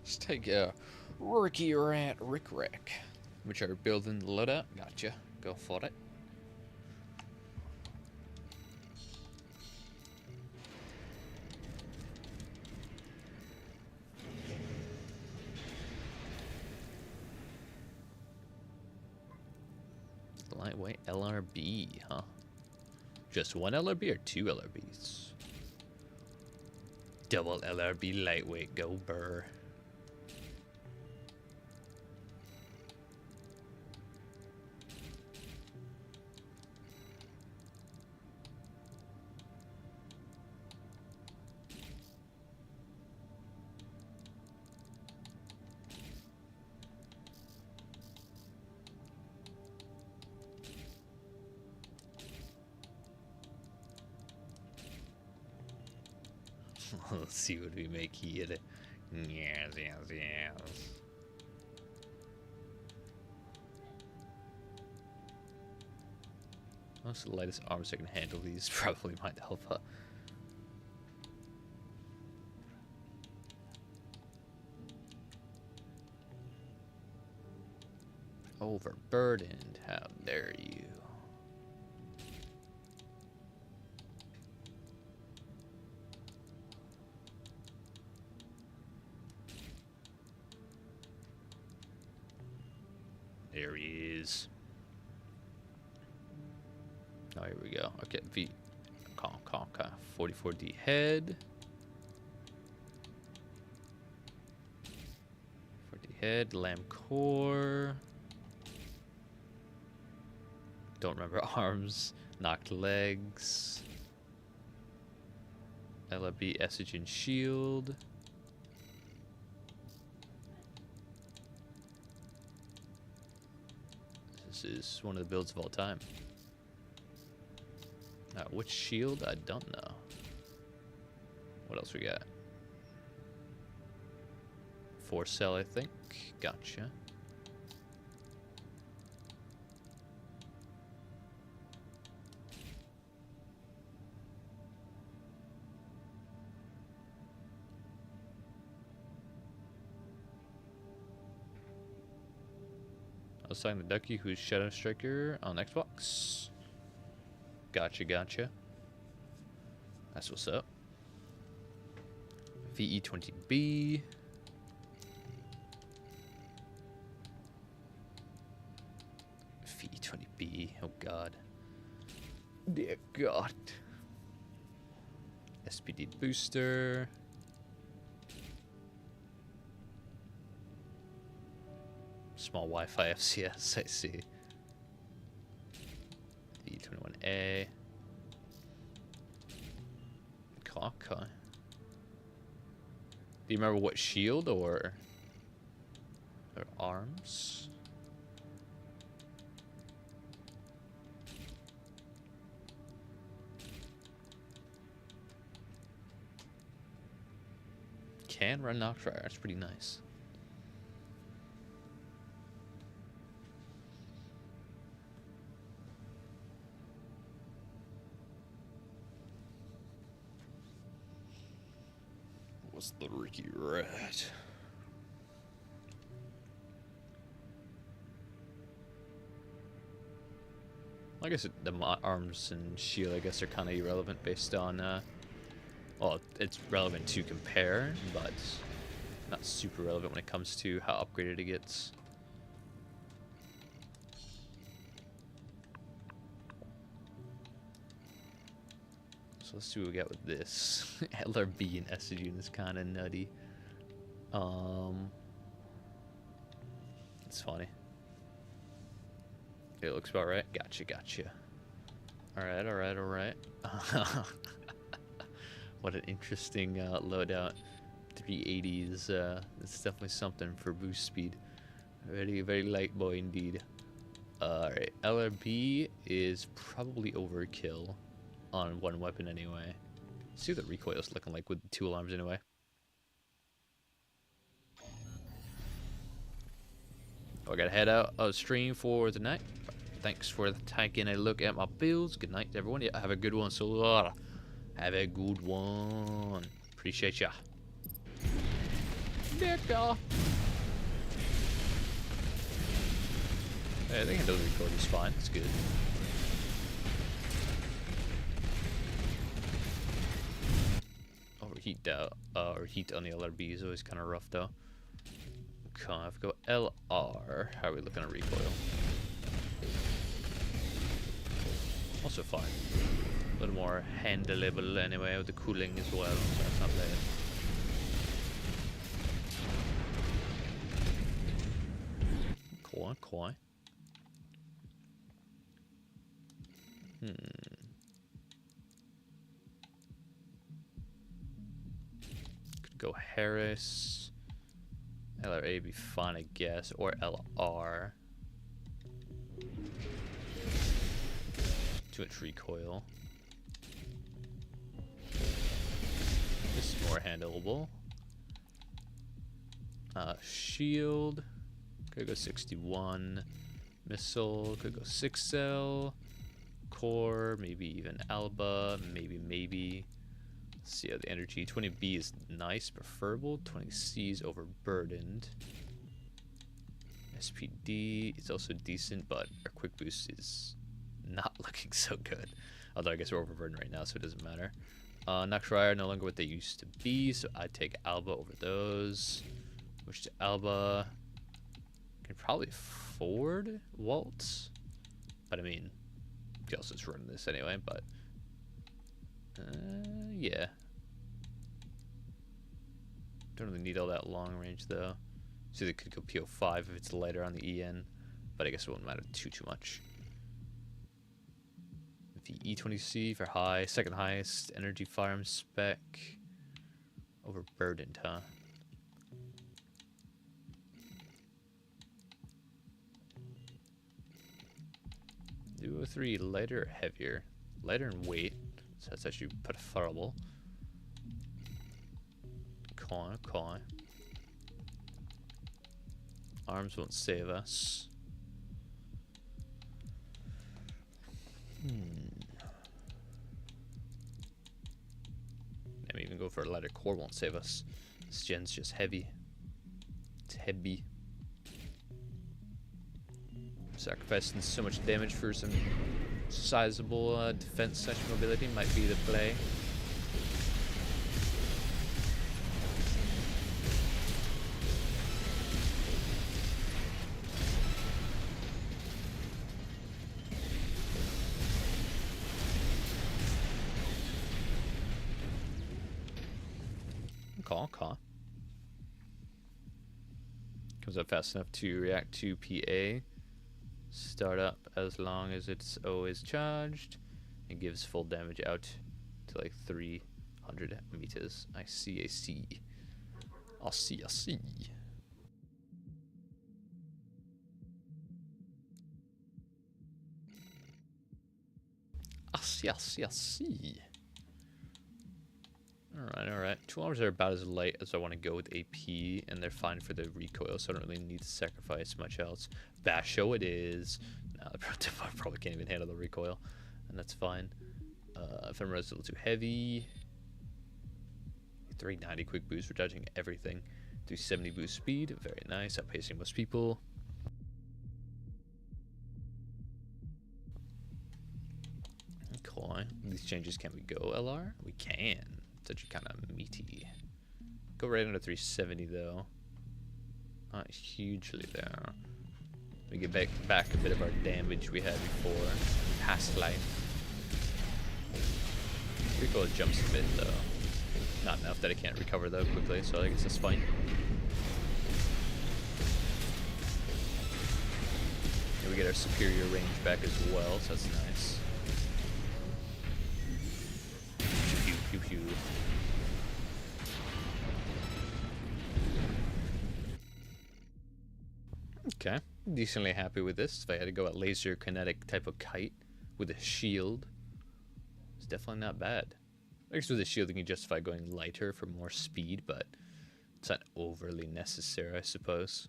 Let's take a Ricky Rat Rick Rack, which are building the loadout. Gotcha. Go for it. Lightweight LRB, huh? Just one LRB or two LRBs? Double LRB lightweight, go burr. Let's see what we make here. Yes. Most of the lightest arms I can handle these probably might help. Overburdened, how dare you? There he is. Oh, here we go. Okay, V. 44D head. 40 head, lamb core. Don't remember arms. Knocked legs. LRB Estrogen shield. This is one of the builds of all time. Which shield? I don't know. What else we got? 4 cell, I think. Gotcha. I was talking to Ducky, who's Shadow Striker on Xbox. Gotcha, gotcha. That's what's up. VE20B. VE20B. Oh god. Dear god. SPD booster. Small Wi-Fi FCS, I see. VE21A. Okay. Do you remember what shield or arms? Can run Noctri. That's pretty nice. What's the Ricky Rat? I guess the arms and shield, I guess, are kind of irrelevant based on, well, it's relevant to compare, but not super relevant when it comes to how upgraded it gets. So let's see what we got with this. LRB and Essigine is kind of nutty. It's funny. It looks about right. Gotcha, gotcha. Alright, alright, alright. What an interesting loadout. 380s. It's definitely something for boost speed. Very, very light boy indeed. Alright, LRB is probably overkill on one weapon anyway. See what the recoil's looking like with the 2 alarms anyway. Oh, I gotta head out of stream for the night. Thanks for taking a look at my builds. Good night, everyone. Yeah, have a good one, Solar. Have a good one. Appreciate ya. Dicker. Hey, I think it does record just fine. It's good. Overheat on the LRB is always kind of rough though. Okay, I've got LR. How are we looking at recoil? Also fine. A little more handleable anyway with the cooling as well, so that's not bad. Cool. Could go Harris. LRA be fun, I guess, or LR. Too much recoil. This is more handleable. Shield. Could go 61. Missile. Could go 6 cell. Core. Maybe even Alba. Maybe. Let's see how the energy. 20B is nice, preferable. 20C is overburdened. SPD is also decent, but our quick boost is not looking so good. Although I guess we're overburdened right now, so it doesn't matter. Noctri are no longer what they used to be, so I'd take Alba over those. Switch to Alba. Can probably afford Waltz, but I mean, you can also just run this anyway, but yeah. Don't really need all that long range though. So they could go PO5 if it's lighter on the EN, but I guess it won't matter too much. The E20C for high, second highest, energy firearm spec. Overburdened, huh? Duo 3 lighter or heavier? Lighter in weight, so that's actually preferable. Okay. Arms won't save us. Maybe even go for a lighter core won't save us. This gen's just heavy. It's heavy. Sacrificing so much damage for some sizable defense / mobility might be the play. Call. Comes up fast enough to react to PA. Start up as long as it's always charged. It gives full damage out to like 300 meters. I see. I see. I see. I see. Alright. 2 arms are about as light as I want to go with AP, and they're fine for the recoil, so I don't really need to sacrifice much else. Basho it is. Nah, I probably can't even handle the recoil, and that's fine. Ephemeral is a little too heavy. 390 quick boost for dodging everything. 370 boost speed, very nice, outpacing most people. Okay, these changes, can we go LR? We can. Such a kind of meaty. Go right under 370 though. Not hugely there. We get back a bit of our damage we had before. Past life. Recoil jumps a bit though. Not enough that I can't recover though quickly, so I guess that's fine. And we get our superior range back as well, so that's nice. Pew pew. Okay, decently happy with this. If I had to go at laser kinetic type of kite with a shield, it's definitely not bad. I guess with a shield you can justify going lighter for more speed, but it's not overly necessary, I suppose.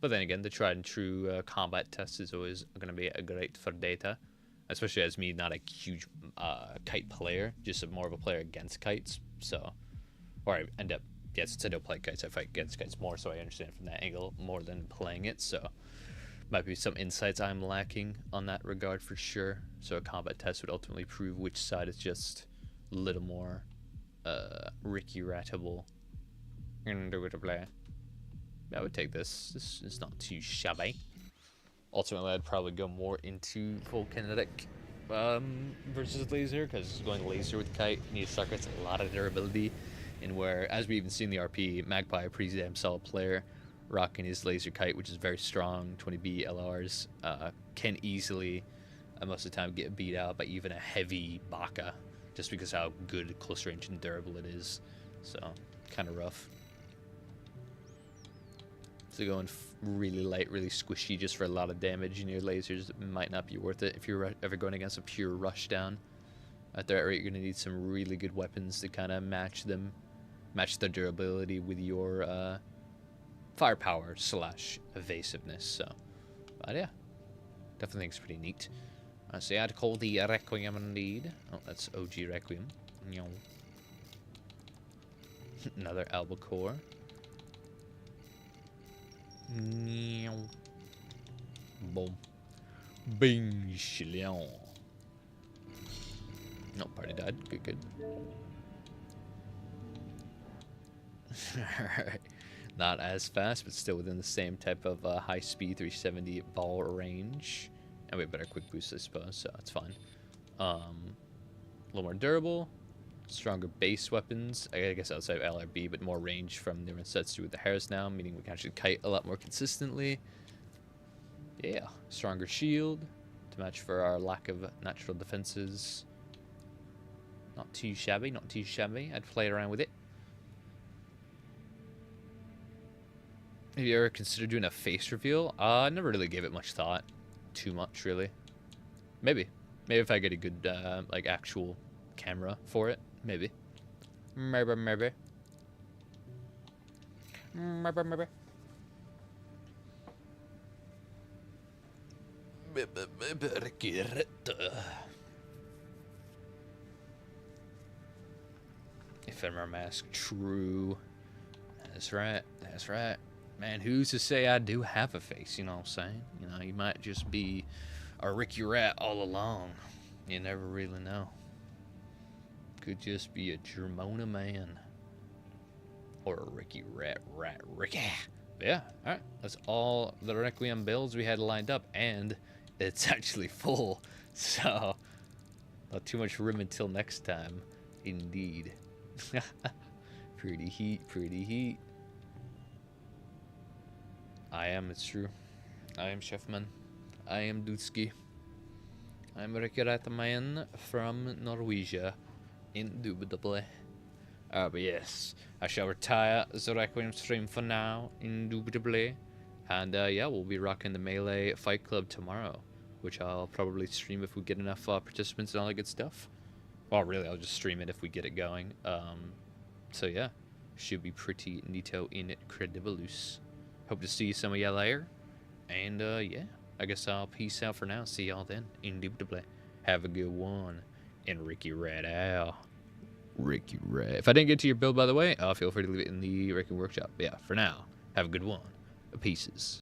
But then again, the tried and true combat test is always going to be great for data. Especially as me, not a huge kite player, just more of a player against kites. So, or I end up, since I don't play kites, I fight against kites more, so I understand from that angle more than playing it. So, might be some insights I'm lacking on that regard for sure. So, a combat test would ultimately prove which side is just a little more Ricky-ratable. Indubitably. I would take this. This is not too shabby. Ultimately, I'd probably go more into full kinetic versus laser, because going laser with kite, you need to sacrifice a lot of durability. And where, as we even see in the RP, Magpie, a pretty damn solid player, rocking his laser kite, which is very strong, 20B LRs, can easily, most of the time, get beat out by even a heavy Baka, just because how good close range and durable it is. So, kind of rough. So going really light, really squishy just for a lot of damage in your lasers might not be worth it if you're ever going against a pure rushdown. At that rate, you're going to need some really good weapons to kind of match their durability with your firepower / evasiveness. So, but yeah, definitely think it's pretty neat. So yeah, I'd call the Requiem indeed. Oh, that's OG Requiem. Another albacore. Boom. Bing. Shilion. No, party died. Good. Alright. Not as fast, but still within the same type of high speed 370 ball range. And we have better quick boost, I suppose, so that's fine. A little more durable. Stronger base weapons, I guess outside of LRB, but more range from the Rensetsu with the Harris now, meaning we can actually kite a lot more consistently. Yeah, stronger shield to match for our lack of natural defenses. Not too shabby, I'd play around with it. Have you ever considered doing a face reveal? I never really gave it much thought. Too much, really. Maybe if I get a good, like, actual camera for it. Maybe. Ephemeral mask, true. That's right. That's right. Man, who's to say I do have a face? You know what I'm saying? You know, you might just be a Ricky Rat all along. You never really know. Could just be a Germona man. Or a Ricky Rat, Ricky. Yeah, alright. That's all the Requiem builds we had lined up, and it's actually full. So, not too much room until next time. Indeed. Pretty heat, pretty heat. It's true. I am Chefman. I am Dutski. I'm Ricky Rat man from Norwegia. Indubitably. But yes, I shall retire the Requiem stream for now, indubitably. And yeah, we'll be rocking the Melee Fight Club tomorrow, which I'll probably stream if we get enough participants and all that good stuff. Well, really, I'll just stream it if we get it going. So yeah, should be pretty neato incredibilous. Hope to see some of y'all there. And yeah, I guess I'll peace out for now. See y'all then, indubitably. Have a good one. And Ricky Rat out. Ricky Rat. If I didn't get to your build, by the way, feel free to leave it in the Requiem workshop. But yeah, for now, have a good one. Pieces.